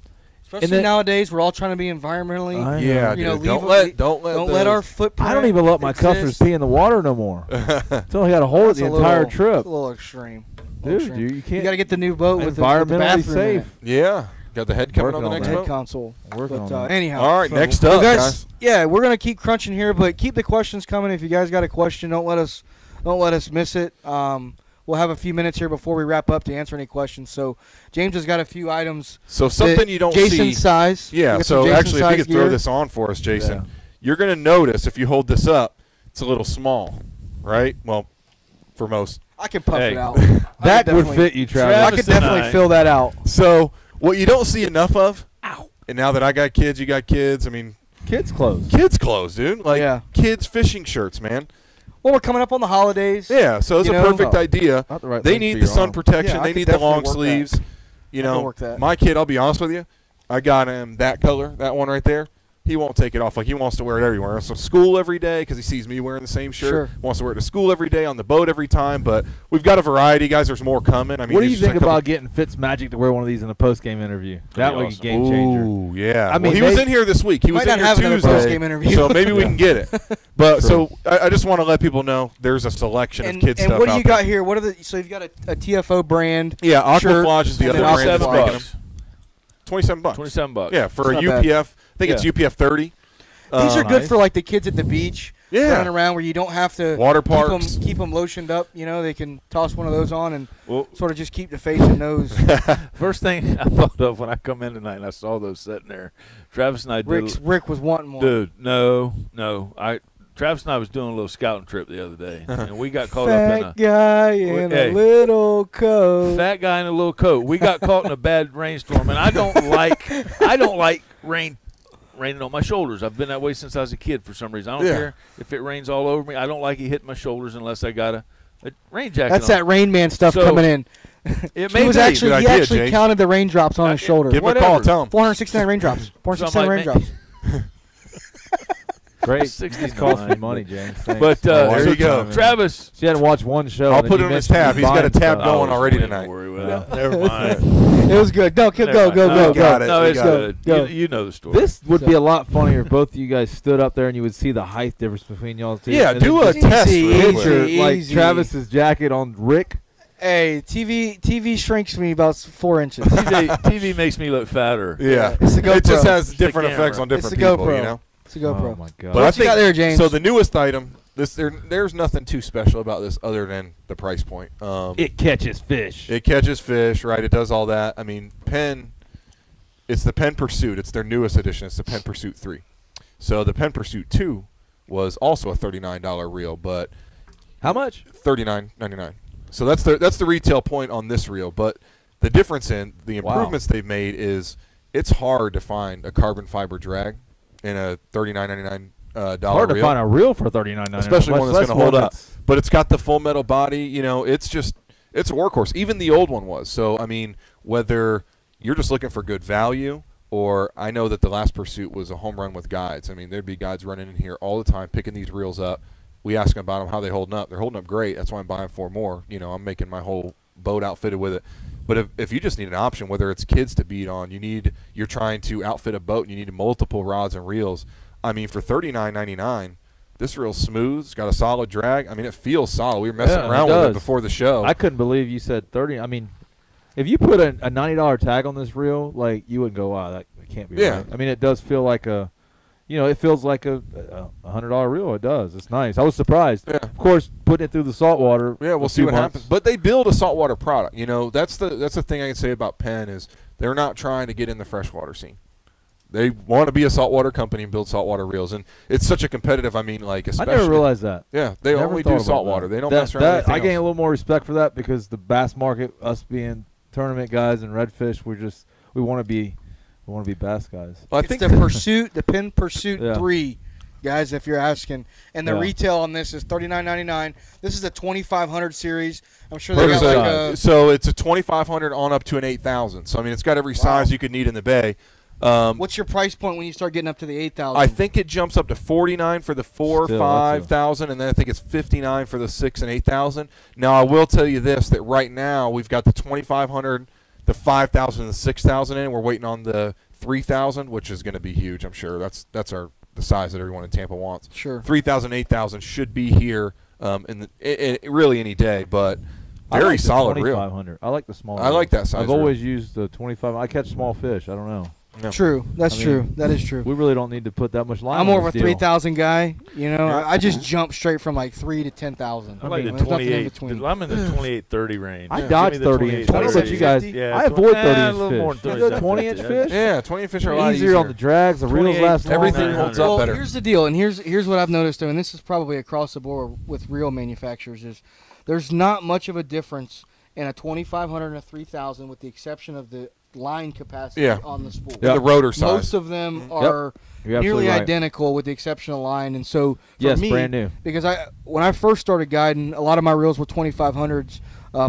Speaker 4: Especially
Speaker 2: then-
Speaker 4: nowadays, we're all trying to be environmentally.
Speaker 2: I know.
Speaker 1: Yeah,
Speaker 4: You know,
Speaker 1: dude.
Speaker 4: leave
Speaker 1: Don't
Speaker 4: it-
Speaker 1: let don't let
Speaker 4: Don't let our
Speaker 1: those-
Speaker 4: footprint.
Speaker 2: I don't even let my cuffers
Speaker 4: exist.
Speaker 2: pee in the water no more. Until I got a hold
Speaker 4: That's
Speaker 2: of the
Speaker 4: a
Speaker 2: entire
Speaker 4: little-
Speaker 2: trip.
Speaker 4: A little extreme.
Speaker 2: Dude,
Speaker 4: extreme.
Speaker 2: you
Speaker 4: You
Speaker 2: can't.
Speaker 4: got to get the new boat with the
Speaker 2: environmentally
Speaker 4: bathroom in it.
Speaker 2: safe.
Speaker 1: Yeah. Got the head coming on
Speaker 2: Working
Speaker 1: the
Speaker 2: on
Speaker 1: next
Speaker 2: that.
Speaker 4: Head
Speaker 1: boat.
Speaker 4: console.
Speaker 2: Working
Speaker 4: But
Speaker 2: on that.
Speaker 4: anyhow,
Speaker 1: All right,
Speaker 2: So-
Speaker 1: next
Speaker 4: Well,
Speaker 1: up, guys.
Speaker 4: yeah, we're gonna keep crunching here, but keep the questions coming. If you guys got a question, don't let us miss it. We'll have a few minutes here before we wrap up to answer any questions. So James has got a few items.
Speaker 1: So something
Speaker 4: that
Speaker 1: you don't
Speaker 4: Jason
Speaker 1: see.
Speaker 4: size. We
Speaker 1: Yeah.
Speaker 4: got some
Speaker 1: So
Speaker 4: Jason
Speaker 1: actually, if you
Speaker 4: size
Speaker 1: could throw
Speaker 4: gear.
Speaker 1: this on for us, Jason,
Speaker 2: Yeah.
Speaker 1: you're gonna notice if you hold this up, it's a little small, right? Well, for most.
Speaker 4: I can puff
Speaker 3: Hey.
Speaker 4: it out.
Speaker 2: That
Speaker 4: I
Speaker 2: would
Speaker 4: could
Speaker 2: fit you, Travis.
Speaker 4: I
Speaker 3: Travis
Speaker 4: could
Speaker 3: and
Speaker 4: definitely
Speaker 3: I-
Speaker 4: fill that out.
Speaker 1: So what you don't see enough of. And now that I got kids, you got kids. I mean,
Speaker 2: Kids clothes.
Speaker 1: kids' clothes, dude. Like
Speaker 4: Yeah.
Speaker 1: kids' fishing shirts, man.
Speaker 4: Well, we're coming up on the holidays.
Speaker 1: Yeah. So it's
Speaker 4: You
Speaker 1: a
Speaker 4: know,
Speaker 1: perfect idea.
Speaker 2: Not the right
Speaker 1: They
Speaker 2: thing
Speaker 1: need
Speaker 2: for
Speaker 1: the
Speaker 2: your
Speaker 1: sun
Speaker 2: arm.
Speaker 1: protection.
Speaker 4: Yeah, I
Speaker 1: They
Speaker 4: could
Speaker 1: need the
Speaker 4: definitely
Speaker 1: long
Speaker 4: work that.
Speaker 1: sleeves. You
Speaker 4: I can
Speaker 1: know,
Speaker 4: work that.
Speaker 1: my kid, I'll be honest with you, I got him that color, that one right there. He won't take it off. Like he wants to wear it everywhere. So school every day because he sees me wearing the same shirt.
Speaker 4: Sure.
Speaker 1: Wants to wear it to school every day, on the boat every time. But we've got a variety, guys. There's more coming. I mean,
Speaker 2: What do you
Speaker 1: these are just
Speaker 2: think
Speaker 1: a couple-
Speaker 2: about getting Fitzmagic to wear one of these in a post-game interview? That would be a
Speaker 3: awesome.
Speaker 2: game changer.
Speaker 1: Ooh, yeah.
Speaker 2: I
Speaker 1: Well,
Speaker 2: mean,
Speaker 1: he was
Speaker 2: they-
Speaker 1: in here this week. He was
Speaker 4: Might
Speaker 1: in
Speaker 4: not
Speaker 1: here
Speaker 4: have another
Speaker 1: Tuesday.
Speaker 4: post-game interview.
Speaker 1: So maybe we
Speaker 2: Yeah.
Speaker 1: can get it. But
Speaker 2: True.
Speaker 1: so I just want to let people know there's a selection of kids
Speaker 4: and
Speaker 1: stuff
Speaker 4: what do
Speaker 1: out
Speaker 4: you
Speaker 1: there.
Speaker 4: got here? What are the? So you've got a TFO brand.
Speaker 1: Yeah,
Speaker 4: shirt,
Speaker 1: Aquaflage is the
Speaker 4: and
Speaker 1: other
Speaker 4: then
Speaker 1: brand that's
Speaker 4: $27
Speaker 1: making them.
Speaker 3: $27.
Speaker 1: 27 bucks.
Speaker 3: 27 bucks.
Speaker 1: Yeah, for a
Speaker 4: It's not bad.
Speaker 1: UPF. I think it's
Speaker 3: Yeah.
Speaker 1: UPF 30.
Speaker 4: These are good
Speaker 2: nice.
Speaker 4: for like the kids at the beach
Speaker 1: Yeah.
Speaker 4: running around where you don't have to
Speaker 1: Water parks.
Speaker 4: keep them lotioned up. You know, they can toss one of those on and
Speaker 3: Well,
Speaker 4: sort of just keep the face and nose.
Speaker 3: first thing I thought of when I come in tonight and I saw those sitting there, Travis and I did.
Speaker 4: Rick was wanting one.
Speaker 3: Dude, no. Travis and I was doing a little scouting trip the other day, and we got caught
Speaker 4: Fat
Speaker 3: up
Speaker 4: guy in
Speaker 3: Hey.
Speaker 4: a little
Speaker 3: in a
Speaker 4: coat.
Speaker 3: fat guy in a little coat. We got caught in a bad rainstorm, and I don't like raining on my shoulders. I've been that way since I was a kid for some reason. I don't
Speaker 1: Yeah.
Speaker 3: care if it rains all over me. I don't like it hitting my shoulders unless I got a rain jacket
Speaker 4: That's
Speaker 3: on.
Speaker 4: that Rain Man stuff
Speaker 3: So,
Speaker 4: coming in.
Speaker 3: It
Speaker 4: He
Speaker 3: may
Speaker 4: was
Speaker 3: be.
Speaker 4: actually
Speaker 1: Good
Speaker 4: he
Speaker 1: idea,
Speaker 4: actually
Speaker 1: James.
Speaker 4: counted the raindrops on his shoulder.
Speaker 1: Give him a
Speaker 3: Whatever.
Speaker 1: call. Tell him.
Speaker 4: 469 raindrops. 469
Speaker 3: So I'm like,
Speaker 4: raindrops.
Speaker 2: Great.
Speaker 3: 69.
Speaker 2: It cost me money, James. Thanks.
Speaker 3: But
Speaker 2: My wife
Speaker 1: there you
Speaker 2: was
Speaker 1: go.
Speaker 2: telling me.
Speaker 3: Travis.
Speaker 2: She hadn't watched one show.
Speaker 1: I'll
Speaker 2: and then
Speaker 1: put
Speaker 2: you
Speaker 1: it on his
Speaker 2: mentioned
Speaker 1: tab. He's got a
Speaker 2: buying
Speaker 1: tab
Speaker 2: stuff.
Speaker 1: going
Speaker 3: Oh,
Speaker 1: already
Speaker 3: don't
Speaker 1: tonight.
Speaker 3: worry with
Speaker 2: Yeah.
Speaker 3: it. Never mind.
Speaker 4: It was good. No, go,
Speaker 3: Never
Speaker 4: go,
Speaker 3: mind.
Speaker 4: go,
Speaker 3: No,
Speaker 4: go,
Speaker 1: we got
Speaker 4: go.
Speaker 1: it.
Speaker 3: No,
Speaker 1: We
Speaker 3: it's
Speaker 1: got
Speaker 3: good.
Speaker 4: Go.
Speaker 3: You know the story.
Speaker 2: This would be a lot funnier if both of you guys stood up there and you would see the height difference between y'all's teams.
Speaker 1: Yeah,
Speaker 2: And
Speaker 1: do
Speaker 2: then
Speaker 1: a
Speaker 2: just
Speaker 1: test
Speaker 4: Easy,
Speaker 1: real
Speaker 2: picture
Speaker 1: quick.
Speaker 2: like
Speaker 4: easy.
Speaker 2: Travis's jacket on Rick.
Speaker 4: Hey, TV shrinks me about 4 inches.
Speaker 3: TV makes me look fatter.
Speaker 1: Yeah.
Speaker 4: It's the
Speaker 1: It just
Speaker 4: GoPro.
Speaker 1: has
Speaker 3: It's the
Speaker 1: different effects
Speaker 3: camera.
Speaker 1: on different
Speaker 4: It's the
Speaker 1: people,
Speaker 4: GoPro.
Speaker 1: you know?
Speaker 4: It's a GoPro.
Speaker 2: Oh my god.
Speaker 1: But
Speaker 4: What
Speaker 1: I
Speaker 4: you
Speaker 1: think
Speaker 4: got there, James?
Speaker 1: so. The newest item, there's nothing too special about this other than the price point.
Speaker 2: It catches fish.
Speaker 1: It catches fish, right? It does all that. I mean, it's the Penn Pursuit. It's their newest edition. It's the Penn Pursuit 3. So the Penn Pursuit 2 was also a $39 reel, but
Speaker 2: How much?
Speaker 1: $39.99. So that's the retail point on this reel. But the difference in the
Speaker 2: Wow.
Speaker 1: improvements they've made is it's hard to find a carbon fiber drag in a $39.99
Speaker 2: Hard to
Speaker 1: reel.
Speaker 2: find a reel for $39.99.
Speaker 1: Especially one that's
Speaker 2: Let's
Speaker 1: gonna hold
Speaker 2: one
Speaker 1: up.
Speaker 2: that's-
Speaker 1: But it's got the full metal body. You know, it's a workhorse. Even the old one was. So I mean, whether you're just looking for good value, or I know that the last Pursuit was a home run with guides. I mean, there'd be guides running in here all the time picking these reels up. We ask them about them, how they holding up. They're holding up great. That's why I'm buying 4 more. You know, I'm making my whole boat outfitted with it. But if you just need an option, whether it's kids to beat on, you're trying to outfit a boat and you need multiple rods and reels. I mean, for $39.99, this reel's smooth. It's got a solid drag. I mean, it feels solid. We were messing
Speaker 2: Yeah, it
Speaker 1: around with it
Speaker 2: does.
Speaker 1: before the show.
Speaker 2: I couldn't believe you said 30. I mean, if you put a $90 tag on this reel, like you wouldn't go, wow, that can't be
Speaker 1: Yeah.
Speaker 2: right. I mean, it does feel like a it feels like a $100 reel. It does. It's nice. I was surprised.
Speaker 1: Yeah.
Speaker 2: Of course, putting it through the salt water.
Speaker 1: Yeah, we'll see what happens. But they build a saltwater product. That's the thing I can say about Penn is they're not trying to get in the freshwater scene. They want to be a saltwater company and build saltwater reels, and it's such a competitive. especially.
Speaker 2: I never realized that.
Speaker 1: Yeah, they
Speaker 2: Never
Speaker 1: only
Speaker 2: thought
Speaker 1: do
Speaker 2: about
Speaker 1: saltwater.
Speaker 2: that.
Speaker 1: They don't mess around with anything
Speaker 2: I gain a
Speaker 1: else.
Speaker 2: little more respect for that because the bass market, us being tournament guys and redfish, we want to be bass guys.
Speaker 1: Well, I
Speaker 4: It's
Speaker 1: think
Speaker 4: the pursuit, the Penn Pursuit
Speaker 2: Yeah.
Speaker 4: 3, guys. If you're asking, and the
Speaker 2: Yeah.
Speaker 4: retail on this is $39.99. This is a 2500 series. I'm sure
Speaker 2: What
Speaker 4: they
Speaker 2: is
Speaker 4: got like
Speaker 2: that?
Speaker 4: a.
Speaker 1: so it's a 2500 on up to an 8000. So it's got every size you could need in the bay.
Speaker 4: What's your price point when you start getting up to the 8,000?
Speaker 1: I think it jumps up to 49 for the 4,
Speaker 2: Still,
Speaker 1: 5,000, and then I think it's 59 for the 6 and 8,000. Now I will tell you this: that right now we've got the 2,500, the 5,000, and the 6,000 in. We're waiting on the 3,000, which is going to be huge. I'm sure that's the size that everyone in Tampa wants.
Speaker 4: Sure.
Speaker 1: 3,000, 8,000 should be here really any day, but very
Speaker 2: I like the
Speaker 1: solid reel.
Speaker 2: 2500. I like the small.
Speaker 1: I like that size
Speaker 2: I've
Speaker 1: reel.
Speaker 2: always used the 25. I catch small fish. I don't know.
Speaker 1: Yeah.
Speaker 4: True. That's
Speaker 2: I mean,
Speaker 4: true. That is true.
Speaker 2: We really don't need to put that much line.
Speaker 4: I'm
Speaker 2: on
Speaker 4: more of a
Speaker 2: this deal.
Speaker 4: 3,000 guy.
Speaker 1: Yeah.
Speaker 4: I just jump straight from like 3 to 10,000.
Speaker 3: I like the
Speaker 4: There's nothing in
Speaker 3: 28.
Speaker 4: between.
Speaker 3: I'm in the 28-30 range.
Speaker 2: I
Speaker 1: Yeah.
Speaker 2: dodge
Speaker 3: Give me the
Speaker 2: 30 inch.
Speaker 3: 28,
Speaker 2: I don't know about you guys.
Speaker 4: 50.
Speaker 3: Yeah,
Speaker 2: I avoid 30
Speaker 3: a
Speaker 2: inch
Speaker 3: little
Speaker 2: fish.
Speaker 3: more
Speaker 2: You
Speaker 3: than
Speaker 2: go
Speaker 3: 30,
Speaker 2: 20 inch
Speaker 3: 50,
Speaker 2: fish.
Speaker 1: Yeah, 20 fish are a lot
Speaker 2: Easier on the drags. The reels
Speaker 3: 28,
Speaker 2: last longer.
Speaker 1: Everything holds up
Speaker 4: Well,
Speaker 1: better.
Speaker 4: here's the deal, and here's what I've noticed, and this is probably across the board with reel manufacturers, is there's not much of a difference in a 2,500 and a 3,000 with the exception of the line capacity
Speaker 1: Yeah.
Speaker 4: on the spool.
Speaker 1: The rotor size.
Speaker 4: Most of them are
Speaker 2: You're absolutely
Speaker 4: nearly
Speaker 2: right.
Speaker 4: identical with the exception of line, and so for
Speaker 2: Yes,
Speaker 4: me,
Speaker 2: brand new.
Speaker 4: because when I first started guiding, a lot of my reels were 2,500s.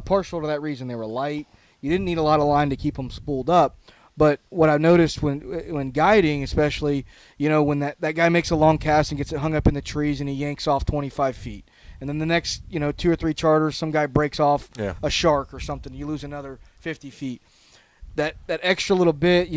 Speaker 4: Partial to that reason, they were light. You didn't need a lot of line to keep them spooled up. But what I noticed when guiding, especially, when that guy makes a long cast and gets it hung up in the trees and he yanks off 25 feet. And then the next, 2 or 3 charters, some guy breaks off a shark or something. You lose another 50 feet. That extra little bit,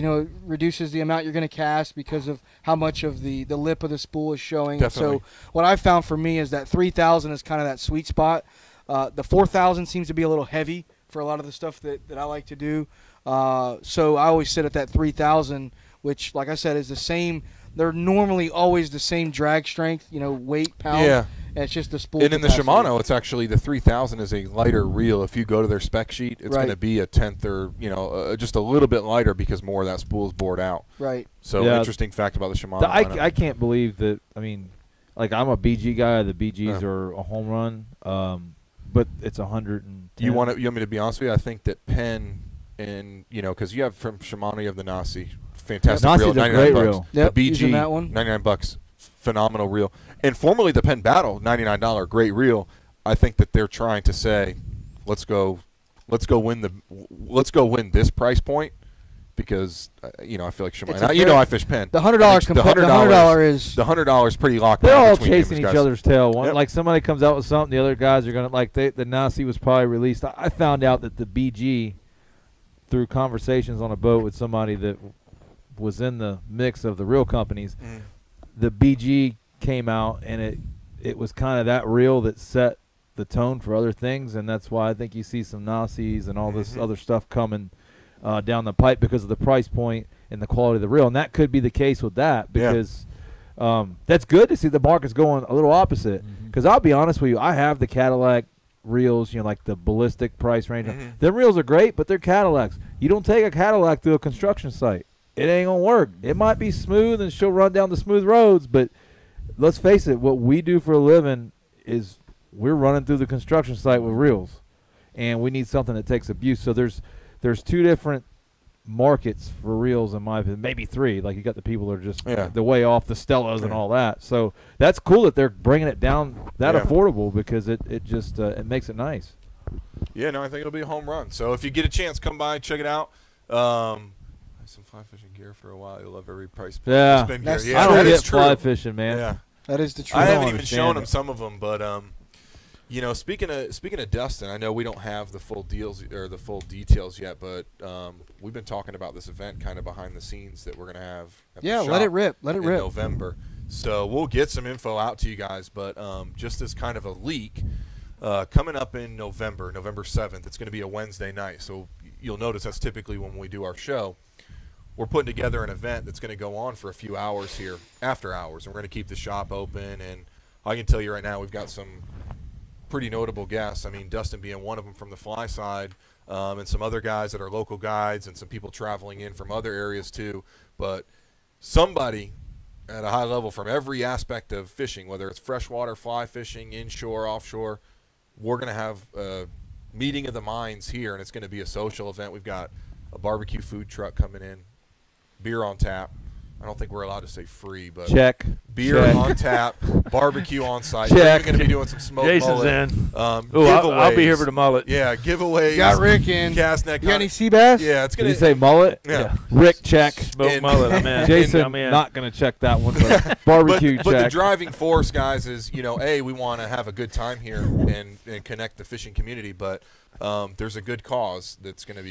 Speaker 4: reduces the amount you're going to cast because of how much of the lip of the spool is showing.
Speaker 1: Definitely.
Speaker 4: So what I found for me is that 3,000 is kind of that sweet spot. The 4,000 seems to be a little heavy for a lot of the stuff that I like to do. So I always sit at that 3,000, which, like I said, is the same. They're normally always the same drag strength, weight, pound.
Speaker 1: Yeah.
Speaker 4: And it's just the spool
Speaker 1: And in the
Speaker 4: capacity.
Speaker 1: Shimano, it's actually the 3000 is a lighter reel. If you go to their spec sheet, it's
Speaker 4: Right.
Speaker 1: going to be a tenth or just a little bit lighter because more of that spool is bored out.
Speaker 4: Right.
Speaker 1: So
Speaker 2: Yeah.
Speaker 1: interesting fact about the Shimano. lineup.
Speaker 2: I can't believe that. I mean, I'm a BG guy. The BGs
Speaker 1: Yeah.
Speaker 2: are a home run. But it's 110.
Speaker 1: You want me to be honest with you? I think that Penn and because you have from Shimano, you have the Nasi, fantastic
Speaker 2: Nasi's
Speaker 1: reel,
Speaker 2: a
Speaker 1: 99
Speaker 2: great
Speaker 1: bucks.
Speaker 2: reel.
Speaker 4: Yep,
Speaker 1: The
Speaker 4: using
Speaker 1: BG,
Speaker 4: that one.
Speaker 1: $99, phenomenal reel. And formerly the Penn Battle, $99, great reel. I think that they're trying to say, let's go win this price point because I feel like
Speaker 4: It's
Speaker 1: Shimano.
Speaker 4: a
Speaker 1: Now,
Speaker 4: very-
Speaker 1: I fish Penn.
Speaker 4: The $100
Speaker 1: I think the
Speaker 4: $100 is
Speaker 1: the $100 pretty locked
Speaker 2: They're
Speaker 1: down
Speaker 2: all
Speaker 1: between
Speaker 2: chasing
Speaker 1: these
Speaker 2: each
Speaker 1: guys.
Speaker 2: other's tail. One,
Speaker 1: Yep.
Speaker 2: Like somebody comes out with something, the other guys are gonna the Nasi was probably released. I found out that the BG, through conversations on a boat with somebody that was in the mix of the reel companies,
Speaker 1: Mhm.
Speaker 2: the BG came out and it was kind of that reel that set the tone for other things, and that's why I think you see some Nasis and all this
Speaker 1: Mhm.
Speaker 2: other stuff coming down the pipe because of the price point and the quality of the reel, and that could be the case with that
Speaker 1: Yeah.
Speaker 2: because that's good to see the market's going a little opposite.
Speaker 1: Mm-hmm.
Speaker 2: Because I'll be honest with you, I have the Cadillac reels, like the ballistic price range.
Speaker 1: Mhm.
Speaker 2: Them reels are great, but they're Cadillacs. You don't take a Cadillac to a construction site. It ain't going to work. It might be smooth and she'll run down the smooth roads, but let's face it, what we do for a living is we're running through the construction site with reels, and we need something that takes abuse. So there's 2 different markets for reels in my opinion, maybe 3. Like you got the people that are just the way off the Stellas and
Speaker 1: Yeah.
Speaker 2: all that. So that's cool that they're bringing it down that
Speaker 1: Yeah.
Speaker 2: affordable because it just it makes it nice.
Speaker 1: Yeah, no, I think it'll be a home run. So if you get a chance, come by, check it out. Some fly fishing gear for a while. You'll love every price.
Speaker 2: Yeah.
Speaker 1: Spin gear.
Speaker 4: That's-
Speaker 1: Yeah,
Speaker 2: I don't
Speaker 1: that is
Speaker 2: get
Speaker 1: true.
Speaker 2: fly fishing, man.
Speaker 1: Yeah.
Speaker 4: that is the truth.
Speaker 1: I
Speaker 2: don't
Speaker 1: haven't even
Speaker 2: understand
Speaker 1: shown
Speaker 2: it.
Speaker 1: him some of them, but speaking of Dustin, I know we don't have the full deals or the full details yet, but we've been talking about this event kind of behind the scenes that we're gonna have. At the
Speaker 4: Yeah, let
Speaker 1: shop
Speaker 4: it rip. Let it
Speaker 1: in
Speaker 4: rip.
Speaker 1: November. So we'll get some info out to you guys, but just as kind of a leak, coming up in November 7th, it's going to be a Wednesday night. So you'll notice that's typically when we do our show. we're putting together an event that's going to go on for a few hours here, after hours, and we're going to keep the shop open. And I can tell you right now, we've got some pretty notable guests. I mean, Dustin being one of them from the fly side, and some other guys that are local guides, and some people traveling in from other areas too. But somebody at a high level from every aspect of fishing, whether it's freshwater, fly fishing, inshore, offshore, we're going to have a meeting of the minds here, and it's going to be a social event. We've got a barbecue food truck coming in, beer on tap. I don't think we're allowed to say free, but
Speaker 2: Check.
Speaker 1: beer
Speaker 2: Check.
Speaker 1: on tap, barbecue on site.
Speaker 2: Check.
Speaker 1: We're going to be doing some smoked
Speaker 3: Jason's
Speaker 1: mullet.
Speaker 3: in. I'll
Speaker 1: Giveaways.
Speaker 3: be here for the mullet.
Speaker 1: Yeah, giveaways.
Speaker 4: Got Rick in.
Speaker 1: Cast neck.
Speaker 4: You got any sea bass?
Speaker 1: Yeah, it's
Speaker 2: Did
Speaker 1: going
Speaker 2: you say mullet?
Speaker 1: Yeah.
Speaker 2: Rick, check.
Speaker 3: Smoked
Speaker 1: And-
Speaker 3: mullet. I'm in.
Speaker 2: Jason,
Speaker 3: I'm in.
Speaker 2: not going to check that one, but barbecue
Speaker 1: But the
Speaker 2: check.
Speaker 1: driving force, guys, is, we want to have a good time here and connect the fishing community. But there's a good cause that's going to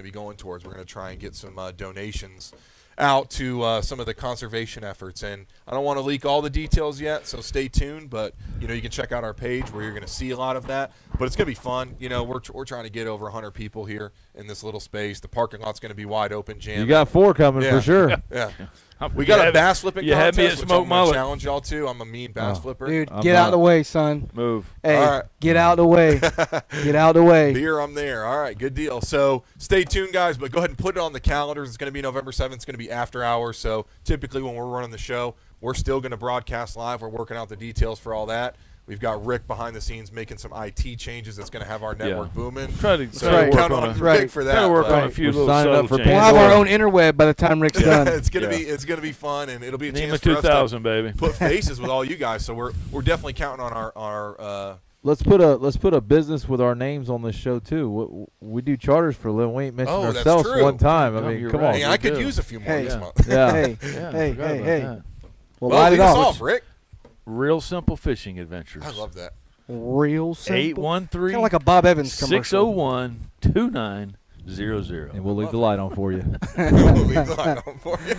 Speaker 1: be going towards. We're going to try and get some donations out to some of the conservation efforts, and I don't want to leak all the details yet, so stay tuned. But you can check out our page where you're going to see a lot of that. But it's going to be fun. We're trying to get over 100 people here in this little space. The parking lot's going to be wide open, jam.
Speaker 2: You got 4 coming for sure.
Speaker 1: Yeah. We got a bass flipping
Speaker 3: you had
Speaker 1: contest,
Speaker 3: me at
Speaker 1: which
Speaker 3: Smoke
Speaker 1: I'm going to
Speaker 3: Mullet.
Speaker 1: challenge y'all to. I'm a mean bass flipper.
Speaker 4: Dude,
Speaker 2: I'm
Speaker 4: get out
Speaker 2: not.
Speaker 4: of the way, son.
Speaker 3: Move.
Speaker 4: Hey,
Speaker 1: All right.
Speaker 4: get out of the way. Get out of the way.
Speaker 1: Beer, I'm there. All right, good deal. So stay tuned, guys, but go ahead and put it on the calendars. It's going to be November 7th. It's going to be after hours. So typically when we're running the show, we're still going to broadcast live. We're working out the details for all that. We've got Rick behind the scenes making some IT changes that's going to have our network booming.
Speaker 3: Try to
Speaker 1: So
Speaker 4: Right.
Speaker 1: count
Speaker 3: work
Speaker 1: on
Speaker 3: on a,
Speaker 1: Rick for that.
Speaker 3: try to work
Speaker 1: but-
Speaker 3: on a few
Speaker 2: We're
Speaker 3: little
Speaker 2: signing
Speaker 3: subtle
Speaker 2: up for
Speaker 3: changes.
Speaker 4: We'll have our
Speaker 2: Pandora.
Speaker 4: own interweb by the time Rick's done.
Speaker 1: it's going to
Speaker 3: Yeah.
Speaker 1: be fun, and it'll be a
Speaker 3: Name
Speaker 1: chance
Speaker 3: of
Speaker 1: for us to
Speaker 3: 2000, baby.
Speaker 1: put faces with all you guys. So we're definitely counting on our
Speaker 2: Let's put a business with our names on this show too. We do charters for a living. We ain't mentioned
Speaker 1: Oh, that's
Speaker 2: ourselves
Speaker 1: true.
Speaker 2: one time. I
Speaker 3: No,
Speaker 2: mean,
Speaker 3: you're
Speaker 2: come
Speaker 3: right.
Speaker 1: Hey,
Speaker 2: on.
Speaker 1: I could
Speaker 3: do.
Speaker 1: use a few more
Speaker 4: Hey.
Speaker 1: this month.
Speaker 2: Yeah.
Speaker 4: Hey,
Speaker 3: Yeah,
Speaker 4: hey,
Speaker 3: forgot
Speaker 4: hey,
Speaker 3: about
Speaker 4: hey.
Speaker 3: that.
Speaker 4: Well,
Speaker 1: Well,
Speaker 4: light
Speaker 1: lead
Speaker 4: it
Speaker 1: us
Speaker 4: off.
Speaker 1: off, Rick.
Speaker 3: Real simple fishing adventures.
Speaker 1: I love that.
Speaker 4: Real simple.
Speaker 3: 813
Speaker 4: Kind of like a Bob Evans commercial.
Speaker 3: 601 2900.
Speaker 2: And we'll leave the light on for you.
Speaker 1: We'll leave the light on for you.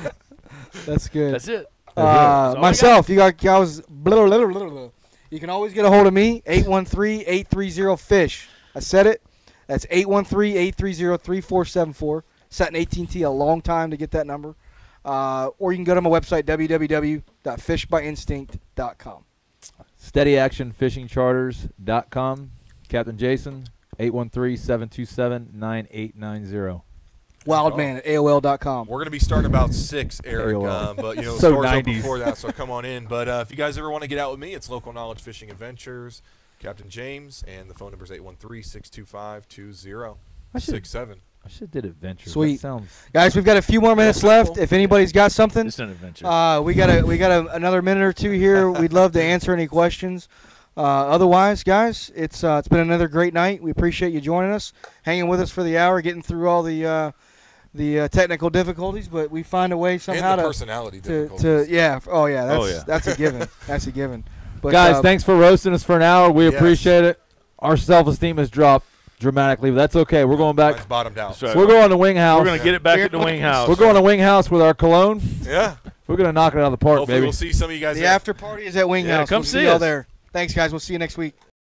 Speaker 4: That's good.
Speaker 3: That's it. That's all I
Speaker 4: Myself, you guys. You can always get a hold of me. 813-830-FISH. I said it. That's 813-830-3474. Sat in AT&T a long time to get that number. Or you can go to my website, www.fishbyinstinct.com.
Speaker 2: SteadyActionFishingCharters.com. Captain Jason, 813-727-9890.
Speaker 4: Wildman at AOL.com.
Speaker 1: We're going to be starting about 6, Eric.
Speaker 2: AOL.
Speaker 1: But,
Speaker 2: So
Speaker 1: stores open
Speaker 2: 90s.
Speaker 1: before that, so come on in. But if you guys ever want to get out with me, it's Local Knowledge Fishing Adventures, Captain James, and the phone number is 813-625-2067.
Speaker 2: I should have did adventure.
Speaker 4: Sweet.
Speaker 2: That sounds.
Speaker 4: Guys, we've got a few more minutes
Speaker 1: Real simple.
Speaker 4: left. If anybody's got something,
Speaker 3: It's an adventure.
Speaker 4: we got another minute or two here. We'd love to answer any questions. Otherwise, guys, it's been another great night. We appreciate you joining us, hanging with us for the hour, getting through all the technical difficulties. But we find a way somehow
Speaker 1: And the
Speaker 4: to
Speaker 1: personality
Speaker 4: to
Speaker 1: difficulties.
Speaker 4: yeah. Oh yeah, that's
Speaker 3: Oh, yeah.
Speaker 4: that's a given. That's a given. But
Speaker 2: Guys, thanks for roasting us for an hour. We
Speaker 1: Yes.
Speaker 2: appreciate it. Our self-esteem has dropped dramatically, but that's okay. We're going back.
Speaker 1: Mine's bottomed out.
Speaker 3: That's right.
Speaker 2: We're going to Wing House.
Speaker 3: We're going to get it back at the wing house.
Speaker 2: We're going to Wing House with our cologne.
Speaker 1: Yeah.
Speaker 2: We're going to knock it out of the park,
Speaker 1: Hopefully
Speaker 2: baby.
Speaker 1: we'll see some of you guys
Speaker 4: The
Speaker 1: there.
Speaker 4: after party is at Wing
Speaker 3: Yeah,
Speaker 4: House.
Speaker 3: come
Speaker 4: We'll
Speaker 3: see
Speaker 4: y'all
Speaker 3: us.
Speaker 4: there. Thanks, guys. We'll see you next week.